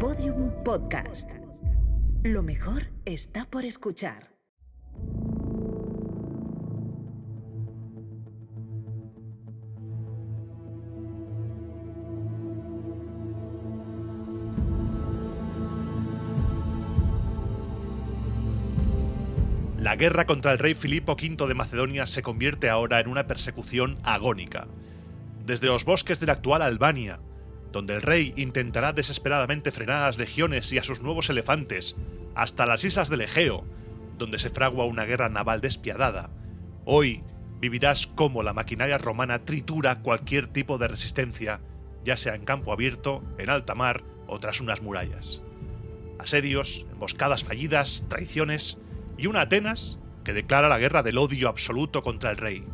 Podium Podcast. Lo mejor está por escuchar. La guerra contra el rey Filipo V de Macedonia se convierte ahora en una persecución agónica. Desde los bosques de la actual Albania, donde el rey intentará desesperadamente frenar a las legiones y a sus nuevos elefantes, hasta las islas del Egeo, donde se fragua una guerra naval despiadada, hoy vivirás cómo la maquinaria romana tritura cualquier tipo de resistencia, ya sea en campo abierto, en alta mar o tras unas murallas. Asedios, emboscadas fallidas, traiciones y una Atenas que declara la guerra del odio absoluto contra el rey.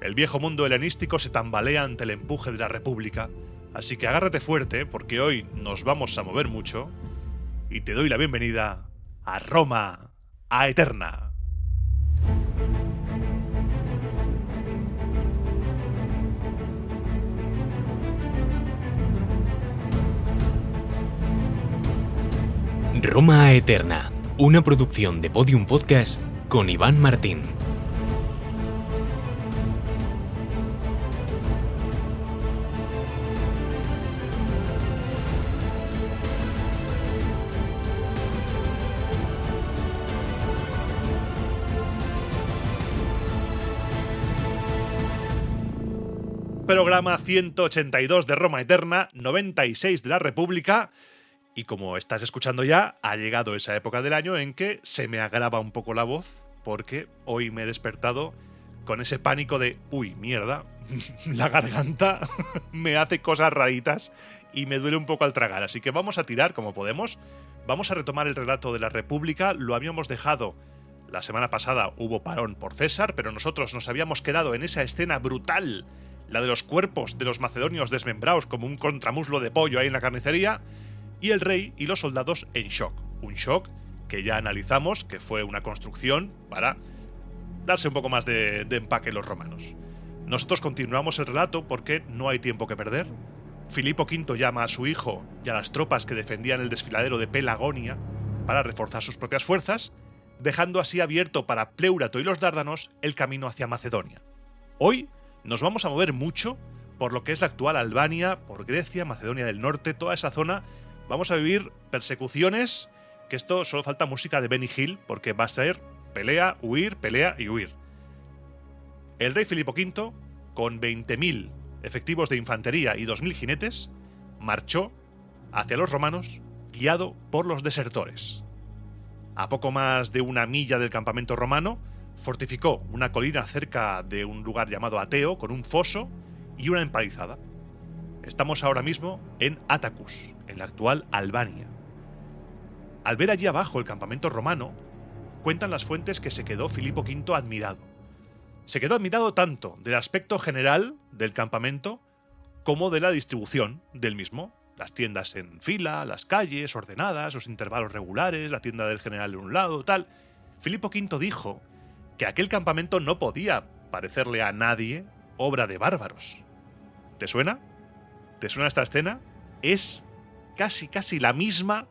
El viejo mundo helenístico se tambalea ante el empuje de la República, así que agárrate fuerte porque hoy nos vamos a mover mucho y te doy la bienvenida a Roma Aeterna. Roma Aeterna, una producción de Podium Podcast con Iván Martín. Programa 182 de Roma Eterna, 96 de la República. Y como estás escuchando ya, ha llegado esa época del año en que se me agrava un poco la voz, porque hoy me he despertado con ese pánico de ¡uy, mierda! La garganta me hace cosas raritas y me duele un poco al tragar. Así que vamos a tirar como podemos. Vamos a retomar el relato de la República. Lo habíamos dejado la semana pasada, hubo parón por César, pero nosotros nos habíamos quedado en esa escena brutal, la de los cuerpos de los macedonios desmembrados como un contramuslo de pollo ahí en la carnicería, y el rey y los soldados en shock. Un shock que ya analizamos, que fue una construcción para darse un poco más de empaque los romanos. Nosotros continuamos el relato porque no hay tiempo que perder. Filipo V llama a su hijo y a las tropas que defendían el desfiladero de Pelagonia para reforzar sus propias fuerzas, dejando así abierto para Pléurato y los Dárdanos el camino hacia Macedonia. Hoy nos vamos a mover mucho por lo que es la actual Albania, por Grecia, Macedonia del Norte, toda esa zona. Vamos a vivir persecuciones, que esto solo falta música de Benny Hill, porque va a ser pelea y huir. El rey Filipo V, con 20.000 efectivos de infantería y 2.000 jinetes, marchó hacia los romanos, guiado por los desertores. A poco más de una milla del campamento romano, fortificó una colina cerca de un lugar llamado Ateo, con un foso y una empalizada. Estamos ahora mismo en Atacus, en la actual Albania. Al ver allí abajo el campamento romano, cuentan las fuentes que se quedó Filipo V admirado. Se quedó admirado tanto del aspecto general del campamento como de la distribución del mismo. Las tiendas en fila, las calles ordenadas, los intervalos regulares, la tienda del general de un lado, tal. Filipo V dijo que aquel campamento no podía parecerle a nadie obra de bárbaros. ¿Te suena? ¿Te suena esta escena? Es casi la misma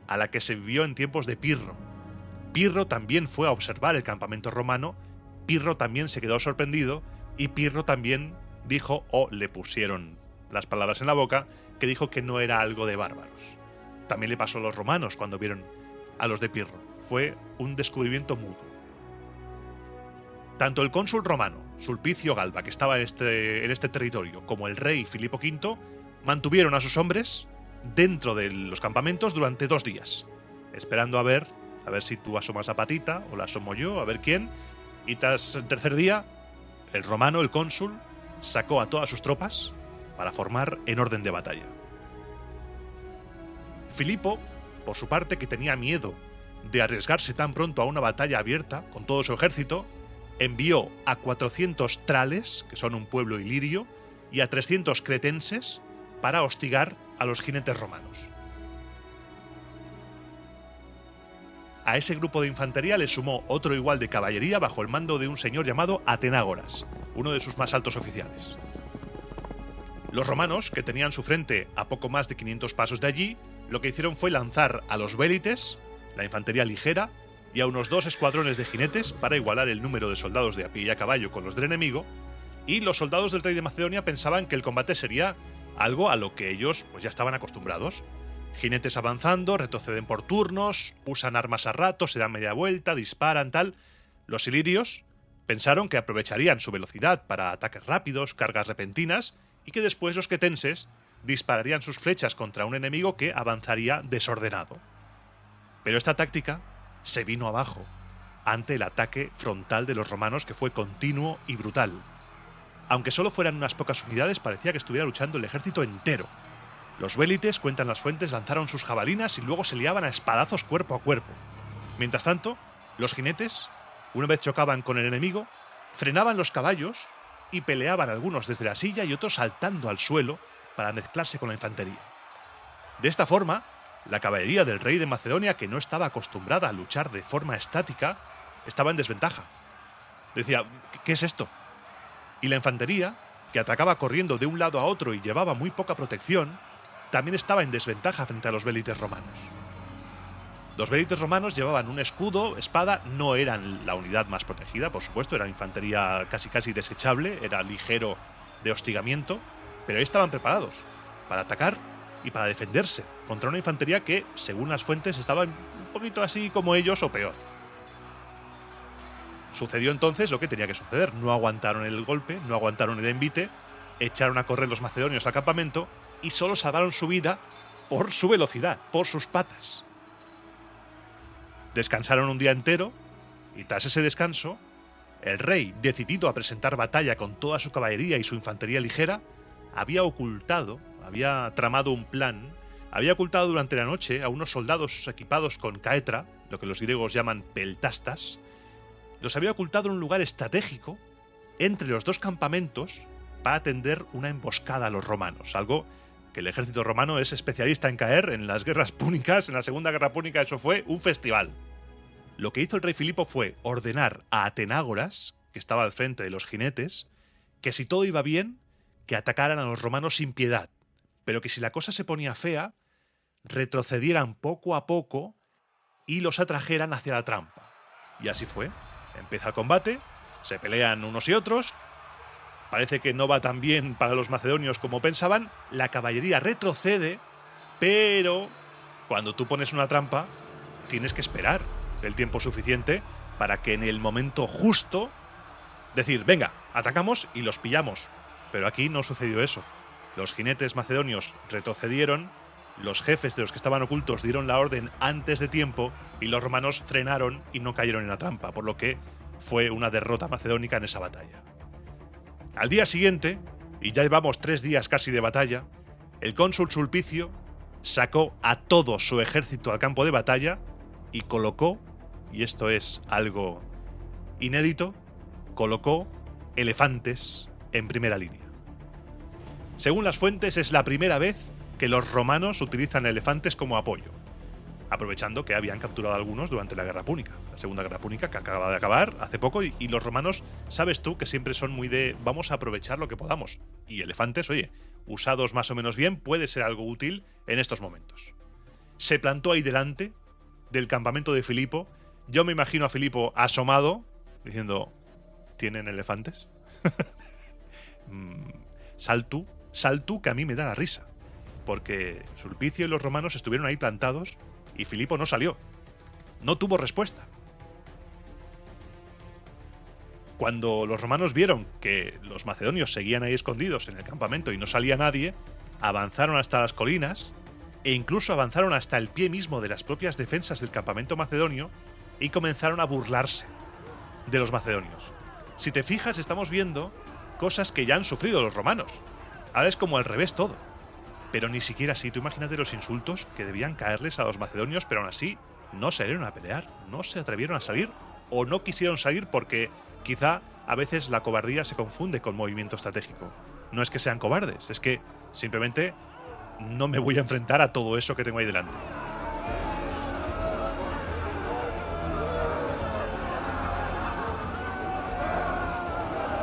a la que se vivió en tiempos de Pirro. Pirro también fue a observar el campamento romano, Pirro también se quedó sorprendido y Pirro también dijo, o le pusieron las palabras en la boca, que dijo que no era algo de bárbaros. También le pasó a los romanos cuando vieron a los de Pirro. Fue un descubrimiento mutuo. Tanto el cónsul romano, Sulpicio Galba, que estaba en este territorio, como el rey Filipo V, mantuvieron a sus hombres dentro de los campamentos durante 2 días, esperando a ver si tú asomas la patita o la asomo yo, a ver quién. Y tras el tercer día, el romano, el cónsul, sacó a todas sus tropas para formar en orden de batalla. Filipo, por su parte, que tenía miedo de arriesgarse tan pronto a una batalla abierta con todo su ejército, envió a 400 trales, que son un pueblo ilirio, y a 300 cretenses para hostigar a los jinetes romanos. A ese grupo de infantería le sumó otro igual de caballería bajo el mando de un señor llamado Atenágoras, uno de sus más altos oficiales. Los romanos, que tenían su frente a poco más de 500 pasos de allí, lo que hicieron fue lanzar a los vélites, la infantería ligera, y a unos 2 escuadrones de jinetes para igualar el número de soldados de a pie y a caballo con los del enemigo, y los soldados del rey de Macedonia pensaban que el combate sería algo a lo que ellos pues ya estaban acostumbrados. Jinetes avanzando, retroceden por turnos, usan armas a ratos, se dan media vuelta, disparan, tal. Los ilirios pensaron que aprovecharían su velocidad para ataques rápidos, cargas repentinas, y que después los quetenses dispararían sus flechas contra un enemigo que avanzaría desordenado. Pero esta táctica se vino abajo ante el ataque frontal de los romanos, que fue continuo y brutal. Aunque solo fueran unas pocas unidades, parecía que estuviera luchando el ejército entero. Los vélites, cuentan las fuentes, lanzaron sus jabalinas y luego se liaban a espadazos cuerpo a cuerpo. Mientras tanto, los jinetes, una vez chocaban con el enemigo, frenaban los caballos y peleaban algunos desde la silla y otros saltando al suelo para mezclarse con la infantería. De esta forma, la caballería del rey de Macedonia, que no estaba acostumbrada a luchar de forma estática, estaba en desventaja. Decía, ¿qué es esto? Y la infantería, que atacaba corriendo de un lado a otro y llevaba muy poca protección, también estaba en desventaja frente a los vélites romanos. Los vélites romanos llevaban un escudo, espada, no eran la unidad más protegida, por supuesto, era infantería casi desechable, era ligero de hostigamiento, pero ahí estaban preparados para atacar y para defenderse contra una infantería que, según las fuentes, estaba un poquito así como ellos o peor. Sucedió entonces lo que tenía que suceder. No aguantaron el golpe, no aguantaron el envite, echaron a correr los macedonios al campamento y solo salvaron su vida por su velocidad, por sus patas. Descansaron un día entero y tras ese descanso, el rey, decidido a presentar batalla con toda su caballería y su infantería ligera, había tramado un plan, había ocultado durante la noche a unos soldados equipados con caetra, lo que los griegos llaman peltastas, los había ocultado en un lugar estratégico entre los dos campamentos para tender una emboscada a los romanos, algo que el ejército romano es especialista en caer en las guerras púnicas. En la Segunda Guerra Púnica eso fue un festival. Lo que hizo el rey Filipo fue ordenar a Atenágoras, que estaba al frente de los jinetes, que si todo iba bien, que atacaran a los romanos sin piedad, pero que si la cosa se ponía fea, retrocedieran poco a poco y los atrajeran hacia la trampa. Y así fue. Empieza el combate, se pelean unos y otros, parece que no va tan bien para los macedonios como pensaban, la caballería retrocede, pero cuando tú pones una trampa, tienes que esperar el tiempo suficiente para que en el momento justo decir, venga, atacamos y los pillamos. Pero aquí no sucedió eso. Los jinetes macedonios retrocedieron, los jefes de los que estaban ocultos dieron la orden antes de tiempo y los romanos frenaron y no cayeron en la trampa, por lo que fue una derrota macedónica en esa batalla. Al día siguiente, y ya llevamos 3 días casi de batalla, el cónsul Sulpicio sacó a todo su ejército al campo de batalla y colocó, y esto es algo inédito, colocó elefantes en primera línea. Según las fuentes, es la primera vez que los romanos utilizan elefantes como apoyo, aprovechando que habían capturado algunos durante la Guerra Púnica, la Segunda Guerra Púnica, que acaba de acabar hace poco, y los romanos, sabes tú, que siempre son muy de vamos a aprovechar lo que podamos. Y elefantes, oye, usados más o menos bien, puede ser algo útil en estos momentos. Se plantó ahí delante del campamento de Filipo. Yo me imagino a Filipo asomado, diciendo, ¿tienen elefantes? Sal tú, que a mí me da la risa. Porque Sulpicio y los romanos estuvieron ahí plantados y Filipo no salió. No tuvo respuesta. Cuando los romanos vieron que los macedonios seguían ahí escondidos en el campamento y no salía nadie, avanzaron hasta las colinas e incluso avanzaron hasta el pie mismo de las propias defensas del campamento macedonio y comenzaron a burlarse de los macedonios. Si te fijas, estamos viendo cosas que ya han sufrido los romanos. Ahora es como al revés todo. Pero ni siquiera así. Tú imagínate los insultos que debían caerles a los macedonios, pero aún así no salieron a pelear, no se atrevieron a salir o no quisieron salir porque quizá a veces la cobardía se confunde con movimiento estratégico. No es que sean cobardes, es que simplemente no me voy a enfrentar a todo eso que tengo ahí delante.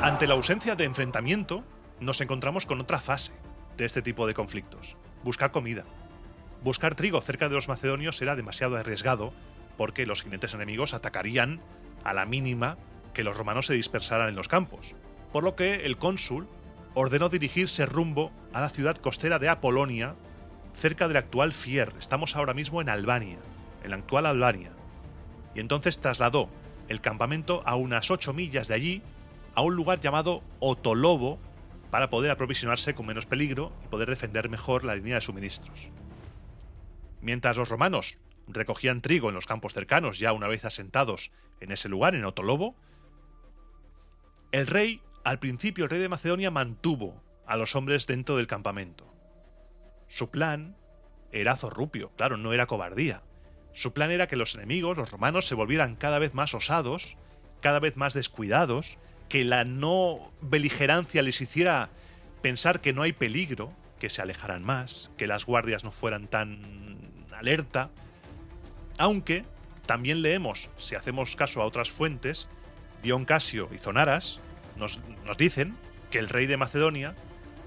Ante la ausencia de enfrentamiento, nos encontramos con otra fase de este tipo de conflictos: buscar comida. buscar trigo cerca de los macedonios era demasiado arriesgado, porque los jinetes enemigos atacarían a la mínima que los romanos se dispersaran en los campos, por lo que el cónsul ordenó dirigirse rumbo a la ciudad costera de Apolonia, cerca del actual Fier. Estamos ahora mismo en Albania, en la actual Albania. Y entonces trasladó el campamento a unas 8 millas de allí, a un lugar llamado Otolobo, para poder aprovisionarse con menos peligro y poder defender mejor la línea de suministros. Mientras los romanos recogían trigo en los campos cercanos, ya una vez asentados en ese lugar, en Otolobo, al principio el rey de Macedonia mantuvo a los hombres dentro del campamento. Su plan era zorrupio, claro, no era cobardía. Su plan era que los enemigos, los romanos, se volvieran cada vez más osados, cada vez más descuidados, que la no beligerancia les hiciera pensar que no hay peligro, que se alejaran más, que las guardias no fueran tan alerta. Aunque también leemos, si hacemos caso a otras fuentes, Dion Casio y Zonaras nos dicen que el rey de Macedonia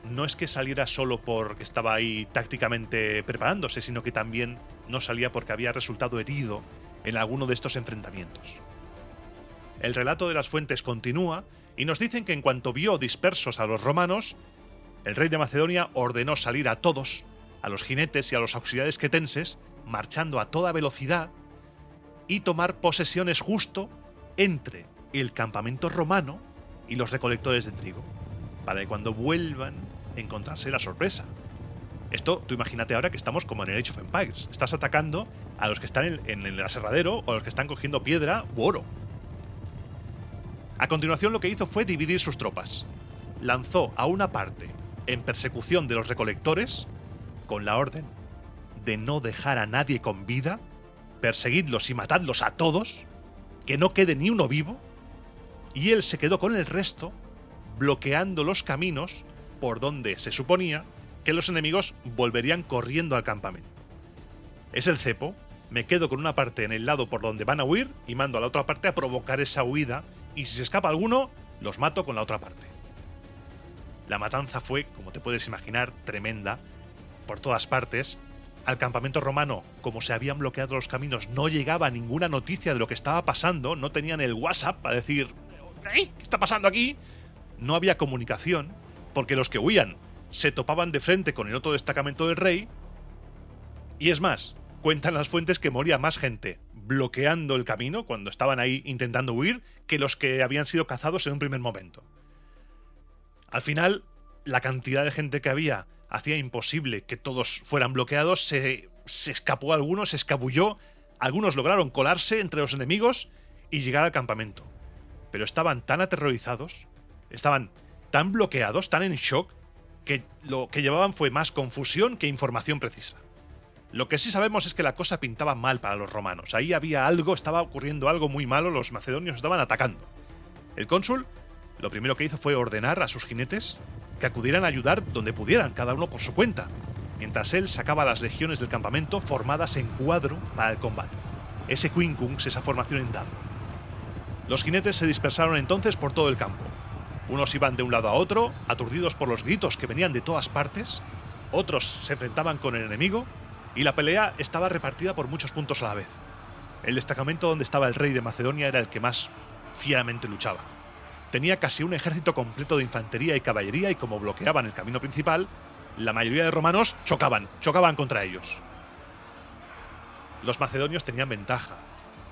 no es que saliera solo porque estaba ahí tácticamente preparándose, sino que también no salía porque había resultado herido en alguno de estos enfrentamientos. El relato de las fuentes continúa y nos dicen que en cuanto vio dispersos a los romanos, el rey de Macedonia ordenó salir a todos, a los jinetes y a los auxiliares cretenses, marchando a toda velocidad y tomar posesiones justo entre el campamento romano y los recolectores de trigo, para que cuando vuelvan encontrarse la sorpresa. Esto, tú imagínate ahora que estamos como en el Age of Empires. Estás atacando a los que están en el aserradero o a los que están cogiendo piedra u oro. A continuación lo que hizo fue dividir sus tropas. Lanzó a una parte en persecución de los recolectores con la orden de no dejar a nadie con vida, perseguidlos y matadlos a todos, que no quede ni uno vivo, y él se quedó con el resto bloqueando los caminos por donde se suponía que los enemigos volverían corriendo al campamento. Es el cepo, me quedo con una parte en el lado por donde van a huir y mando a la otra parte a provocar esa huida, y si se escapa alguno, los mato con la otra parte. La matanza fue, como te puedes imaginar, tremenda, por todas partes. Al campamento romano, como se habían bloqueado los caminos, no llegaba ninguna noticia de lo que estaba pasando, no tenían el WhatsApp para decir ¿qué está pasando aquí? No había comunicación, porque los que huían se topaban de frente con el otro destacamento del rey, y es más, cuentan las fuentes que moría más gente bloqueando el camino cuando estaban ahí intentando huir que los que habían sido cazados en un primer momento. Al final, la cantidad de gente que había hacía imposible que todos fueran bloqueados, se escapó alguno, se escabulló, algunos lograron colarse entre los enemigos y llegar al campamento. Pero estaban tan aterrorizados, estaban tan bloqueados, tan en shock, que lo que llevaban fue más confusión que información precisa. Lo que sí sabemos es que la cosa pintaba mal para los romanos. Ahí había algo, estaba ocurriendo algo muy malo, los macedonios estaban atacando. El cónsul lo primero que hizo fue ordenar a sus jinetes que acudieran a ayudar donde pudieran, cada uno por su cuenta, mientras él sacaba a las legiones del campamento formadas en cuadro para el combate. Ese quincunx, esa formación en dado. Los jinetes se dispersaron entonces por todo el campo. Unos iban de un lado a otro, aturdidos por los gritos que venían de todas partes, otros se enfrentaban con el enemigo, y la pelea estaba repartida por muchos puntos a la vez. El destacamento donde estaba el rey de Macedonia era el que más fieramente luchaba. Tenía casi un ejército completo de infantería y caballería, y como bloqueaban el camino principal, la mayoría de romanos chocaban contra ellos. Los macedonios tenían ventaja.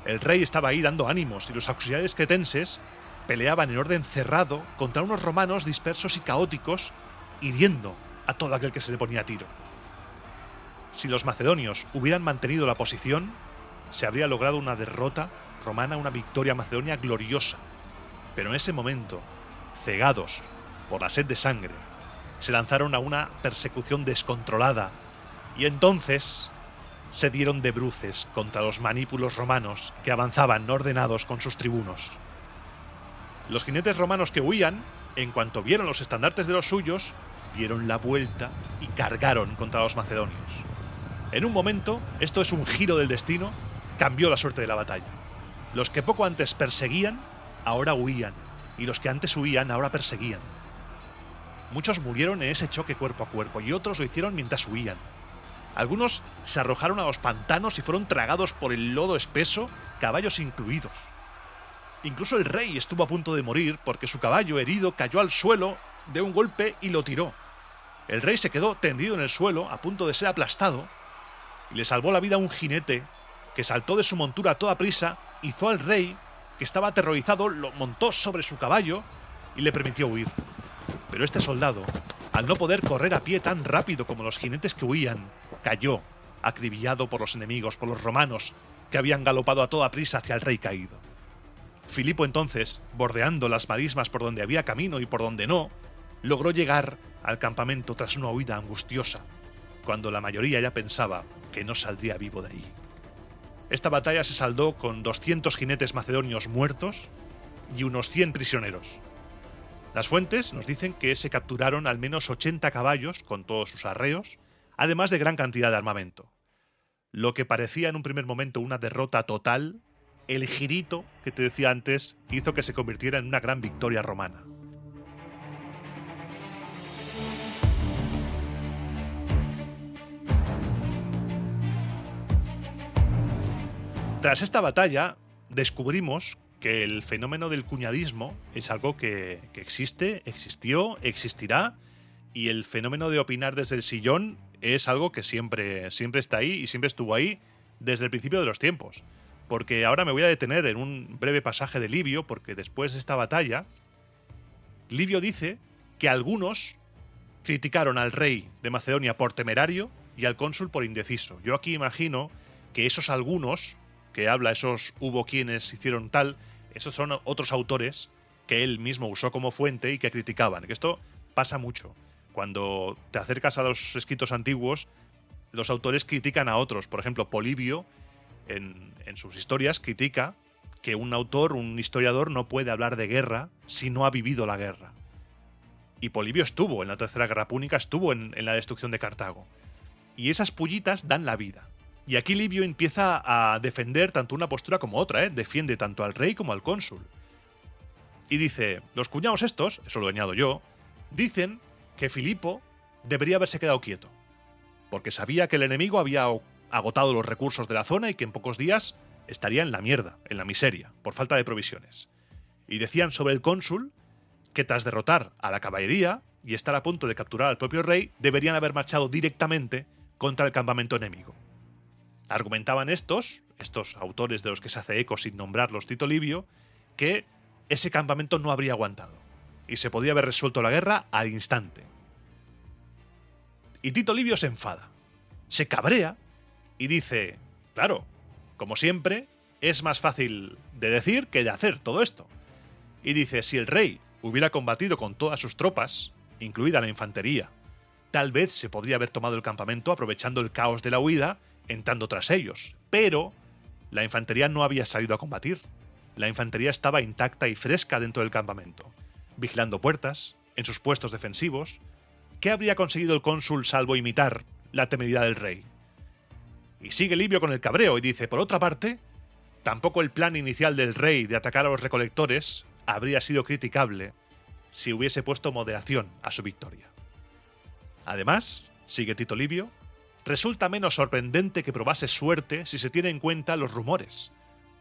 El rey estaba ahí dando ánimos y los auxiliares cretenses peleaban en orden cerrado contra unos romanos dispersos y caóticos, hiriendo a todo aquel que se le ponía a tiro. Si los macedonios hubieran mantenido la posición, se habría logrado una derrota romana, una victoria macedonia gloriosa. Pero en ese momento, cegados por la sed de sangre, se lanzaron a una persecución descontrolada y entonces se dieron de bruces contra los manípulos romanos que avanzaban ordenados con sus tribunos. Los jinetes romanos que huían, en cuanto vieron los estandartes de los suyos, dieron la vuelta y cargaron contra los macedonios. En un momento, esto es un giro del destino, cambió la suerte de la batalla. Los que poco antes perseguían, ahora huían, y los que antes huían, ahora perseguían. Muchos murieron en ese choque cuerpo a cuerpo, y otros lo hicieron mientras huían. Algunos se arrojaron a los pantanos y fueron tragados por el lodo espeso, caballos incluidos. Incluso el rey estuvo a punto de morir porque su caballo herido cayó al suelo de un golpe y lo tiró. El rey se quedó tendido en el suelo, a punto de ser aplastado, y le salvó la vida a un jinete que saltó de su montura a toda prisa, hizo al rey, que estaba aterrorizado, lo montó sobre su caballo y le permitió huir. Pero este soldado, al no poder correr a pie tan rápido como los jinetes que huían, cayó, acribillado por los enemigos, por los romanos, que habían galopado a toda prisa hacia el rey caído. Filipo entonces, bordeando las marismas por donde había camino y por donde no, logró llegar al campamento tras una huida angustiosa, cuando la mayoría ya pensaba que no saldría vivo de ahí. Esta batalla se saldó con 200 jinetes macedonios muertos y unos 100 prisioneros. Las fuentes nos dicen que se capturaron al menos 80 caballos con todos sus arreos, además de gran cantidad de armamento. Lo que parecía en un primer momento una derrota total, el girito que te decía antes hizo que se convirtiera en una gran victoria romana. Tras esta batalla, descubrimos que el fenómeno del cuñadismo es algo que existe, existió, existirá, y el fenómeno de opinar desde el sillón es algo que siempre está ahí y siempre estuvo ahí desde el principio de los tiempos. Porque ahora me voy a detener en un breve pasaje de Livio, porque después de esta batalla, Livio dice que algunos criticaron al rey de Macedonia por temerario y al cónsul por indeciso. Yo aquí imagino que esos algunos que habla, esos hubo quienes hicieron tal, esos son otros autores que él mismo usó como fuente y que criticaban. Que esto pasa mucho. Cuando te acercas a los escritos antiguos, los autores critican a otros. Por ejemplo, Polibio, en sus historias, critica que un autor, un historiador, no puede hablar de guerra si no ha vivido la guerra. Y Polibio estuvo en la Tercera Guerra Púnica, estuvo en la destrucción de Cartago. Y esas pullitas dan la vida. Y aquí Livio empieza a defender tanto una postura como otra, defiende tanto al rey como al cónsul. Y dice, los cuñados estos, eso lo añado yo, dicen que Filipo debería haberse quedado quieto, porque sabía que el enemigo había agotado los recursos de la zona y que en pocos días estaría en la mierda, en la miseria, por falta de provisiones. Y decían sobre el cónsul que tras derrotar a la caballería y estar a punto de capturar al propio rey, deberían haber marchado directamente contra el campamento enemigo. Argumentaban estos autores de los que se hace eco sin nombrarlos Tito Livio, que ese campamento no habría aguantado y se podía haber resuelto la guerra al instante. Y Tito Livio se enfada, se cabrea y dice, claro, como siempre, es más fácil de decir que de hacer todo esto. Y dice, si el rey hubiera combatido con todas sus tropas, incluida la infantería, tal vez se podría haber tomado el campamento aprovechando el caos de la huida, entrando tras ellos. Pero la infantería no había salido a combatir. La infantería estaba intacta y fresca dentro del campamento, vigilando puertas, en sus puestos defensivos. ¿Qué habría conseguido el cónsul salvo imitar la temeridad del rey? Y sigue Livio con el cabreo y dice, por otra parte, tampoco el plan inicial del rey de atacar a los recolectores habría sido criticable si hubiese puesto moderación a su victoria. Además, sigue Tito Livio, resulta menos sorprendente que probase suerte si se tiene en cuenta los rumores,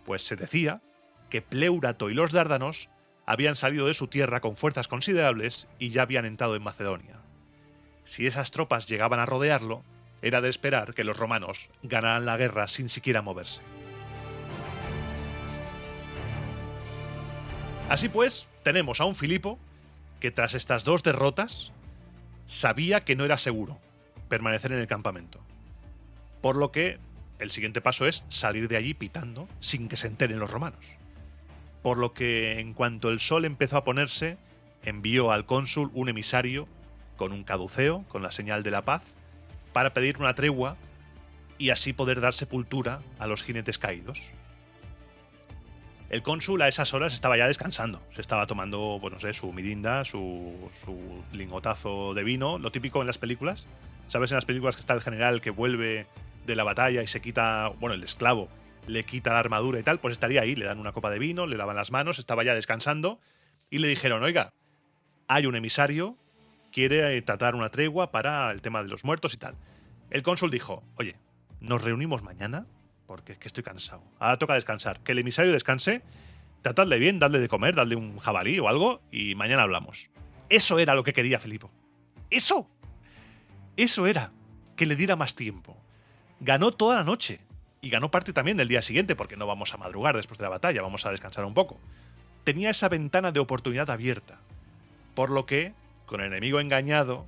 pues se decía que Pleurato y los dárdanos habían salido de su tierra con fuerzas considerables y ya habían entrado en Macedonia. Si esas tropas llegaban a rodearlo, era de esperar que los romanos ganaran la guerra sin siquiera moverse. Así pues, tenemos a un Filipo que tras estas dos derrotas sabía que no era seguro permanecer en el campamento. Por lo que el siguiente paso es salir de allí pitando sin que se enteren los romanos. Por lo que en cuanto el sol empezó a ponerse, envió al cónsul un emisario con un caduceo, con la señal de la paz, para pedir una tregua y así poder dar sepultura a los jinetes caídos. El cónsul a esas horas estaba ya descansando, se estaba tomando, pues no sé, su mirinda, su lingotazo de vino, lo típico en las películas. ¿Sabes? En las películas que está el general que vuelve de la batalla y se quita, bueno, el esclavo le quita la armadura y tal, pues estaría ahí, le dan una copa de vino, le lavan las manos, estaba ya descansando y le dijeron, oiga, hay un emisario, quiere tratar una tregua para el tema de los muertos y tal. El cónsul dijo, oye, nos reunimos mañana porque es que estoy cansado. Ahora toca descansar. Que el emisario descanse, tratadle bien, dadle de comer, dadle un jabalí o algo y mañana hablamos. Eso era lo que quería Filipo. ¡Eso! Eso era, que le diera más tiempo. Ganó toda la noche y ganó parte también del día siguiente porque no vamos a madrugar después de la batalla, vamos a descansar un poco. Tenía esa ventana de oportunidad abierta, por lo que, con el enemigo engañado,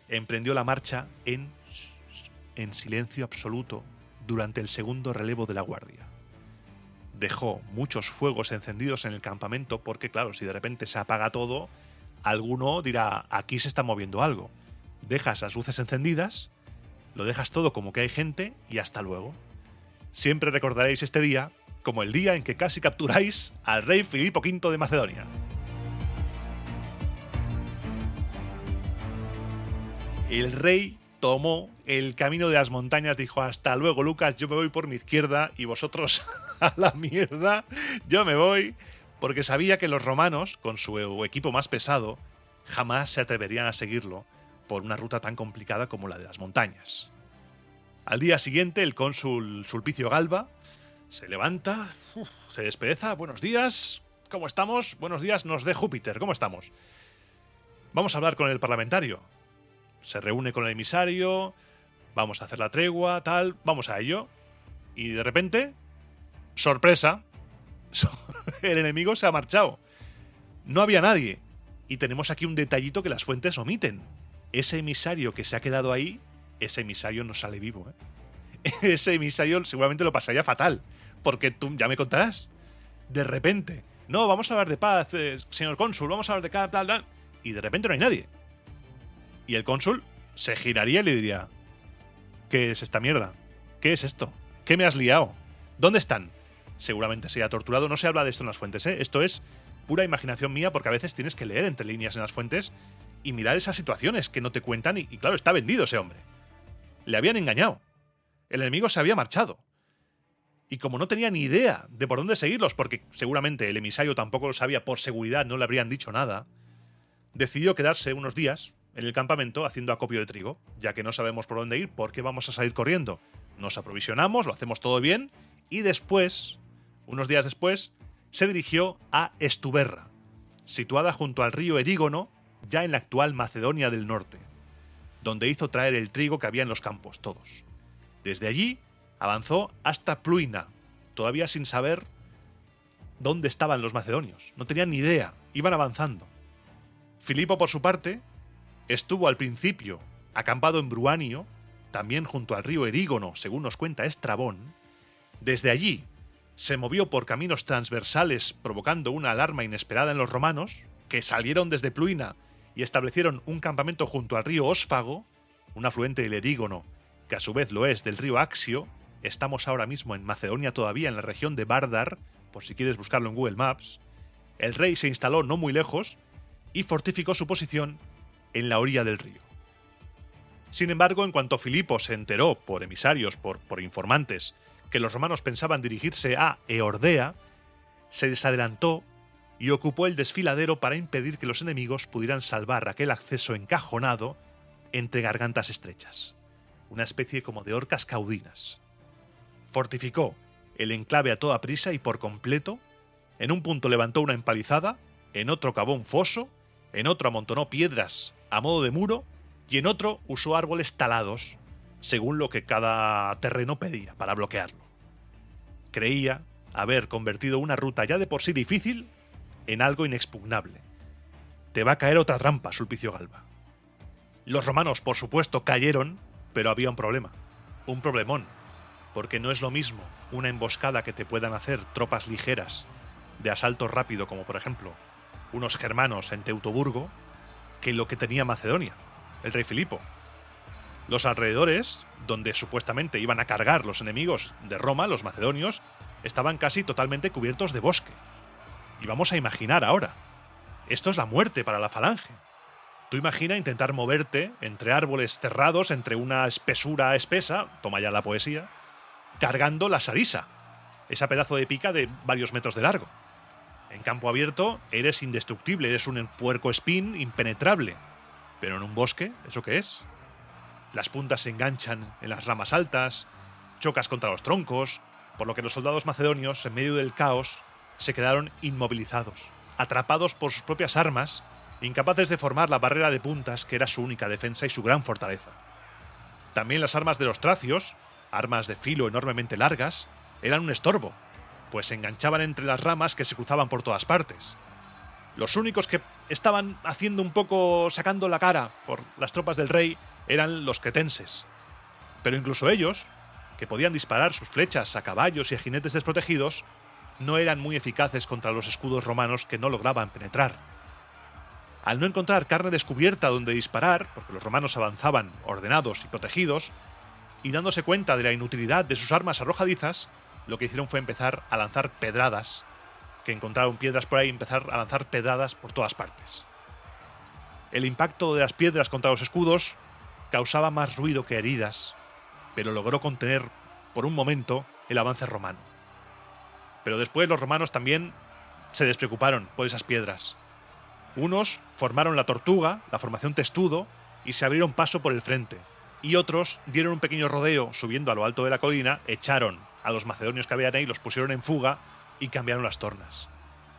emprendió la marcha en silencio absoluto durante el segundo relevo de la guardia. Dejó muchos fuegos encendidos en el campamento porque, claro, si de repente se apaga todo, alguno dirá, aquí se está moviendo algo. Dejas las luces encendidas, lo dejas todo como que hay gente y hasta luego. Siempre recordaréis este día como el día en que casi capturáis al rey Filipo V de Macedonia. El rey tomó el camino de las montañas, dijo, hasta luego, Lucas, yo me voy por mi izquierda y vosotros a la mierda, yo me voy, porque sabía que los romanos, con su equipo más pesado, jamás se atreverían a seguirlo por una ruta tan complicada como la de las montañas. Al día siguiente, el cónsul Sulpicio Galba se levanta, se despereza, buenos días, ¿cómo estamos? Buenos días, nos dé Júpiter, ¿cómo estamos? Vamos a hablar con el parlamentario. Se reúne con el emisario, vamos a hacer la tregua, tal, vamos a ello. Y de repente, sorpresa, el enemigo se ha marchado. No había nadie. Y tenemos aquí un detallito que las fuentes omiten. Ese emisario que se ha quedado ahí, ese emisario no sale vivo, ¿eh? Ese emisario seguramente lo pasaría fatal, porque tú ya me contarás. De repente, no, vamos a hablar de paz, señor cónsul, vamos a hablar de cada tal, y de repente no hay nadie. Y el cónsul se giraría y le diría, ¿qué es esta mierda? ¿Qué es esto? ¿Qué me has liado? ¿Dónde están? Seguramente se haya torturado. No se habla de esto en las fuentes, ¿eh? Esto es pura imaginación mía porque a veces tienes que leer entre líneas en las fuentes y mirar esas situaciones que no te cuentan y claro, está vendido ese hombre. Le habían engañado. El enemigo se había marchado. Y como no tenía ni idea de por dónde seguirlos, porque seguramente el emisario tampoco lo sabía, por seguridad no le habrían dicho nada, decidió quedarse unos días en el campamento haciendo acopio de trigo, ya que no sabemos por dónde ir, ¿por qué vamos a salir corriendo? Nos aprovisionamos, lo hacemos todo bien, y después, unos días después, se dirigió a Estuberra, situada junto al río Erígono, ya en la actual Macedonia del Norte, donde hizo traer el trigo que había en los campos, todos. Desde allí avanzó hasta Pluina, todavía sin saber dónde estaban los macedonios, no tenían ni idea, iban avanzando. Filipo, por su parte, estuvo al principio acampado en Bruanio, también junto al río Erígono, según nos cuenta Estrabón. Desde allí se movió por caminos transversales provocando una alarma inesperada en los romanos, que salieron desde Pluina y establecieron un campamento junto al río Ósfago, un afluente del Erígono, que a su vez lo es del río Axio. Estamos ahora mismo en Macedonia todavía, en la región de Vardar, por si quieres buscarlo en Google Maps. El rey se instaló no muy lejos y fortificó su posición en la orilla del río. Sin embargo, en cuanto Filipo se enteró por emisarios, por informantes, que los romanos pensaban dirigirse a Eordea, se les adelantó y ocupó el desfiladero para impedir que los enemigos pudieran salvar aquel acceso encajonado entre gargantas estrechas, una especie como de orcas caudinas. Fortificó el enclave a toda prisa y por completo. En un punto levantó una empalizada, en otro cavó un foso, en otro amontonó piedras a modo de muro y en otro usó árboles talados, según lo que cada terreno pedía para bloquearlo. Creía haber convertido una ruta ya de por sí difícil en algo inexpugnable. Te va a caer otra trampa, Sulpicio Galba. Los romanos, por supuesto, cayeron, pero había un problema, un problemón, porque no es lo mismo una emboscada que te puedan hacer tropas ligeras de asalto rápido, como por ejemplo unos germanos en Teutoburgo, que lo que tenía Macedonia, el rey Filipo. Los alrededores, donde supuestamente iban a cargar los enemigos de Roma, los macedonios, estaban casi totalmente cubiertos de bosque. Y vamos a imaginar ahora, esto es la muerte para la falange. Tú imagina intentar moverte entre árboles cerrados, entre una espesura espesa, toma ya la poesía, cargando la sarisa, esa pedazo de pica de varios metros de largo. En campo abierto eres indestructible, eres un puercoespín impenetrable. Pero en un bosque, ¿eso qué es? las puntas se enganchan en las ramas altas, chocas contra los troncos, por lo que los soldados macedonios, en medio del caos, se quedaron inmovilizados, atrapados por sus propias armas, incapaces de formar la barrera de puntas que era su única defensa y su gran fortaleza. También las armas de los tracios, armas de filo enormemente largas, eran un estorbo, pues se enganchaban entre las ramas que se cruzaban por todas partes. Los únicos que estaban haciendo un poco sacando la cara por las tropas del rey eran los cretenses. Pero incluso ellos, que podían disparar sus flechas a caballos y a jinetes desprotegidos, no eran muy eficaces contra los escudos romanos que no lograban penetrar. Al no encontrar carne descubierta donde disparar, porque los romanos avanzaban ordenados y protegidos, y dándose cuenta de la inutilidad de sus armas arrojadizas, lo que hicieron fue empezar a lanzar pedradas, que encontraron piedras por ahí y empezar a lanzar pedradas por todas partes. El impacto de las piedras contra los escudos causaba más ruido que heridas, pero logró contener por un momento el avance romano. Pero después los romanos también se despreocuparon por esas piedras. Unos formaron la tortuga, la formación testudo, y se abrieron paso por el frente, y otros dieron un pequeño rodeo subiendo a lo alto de la colina, echaron a los macedonios que habían ahí, los pusieron en fuga y cambiaron las tornas.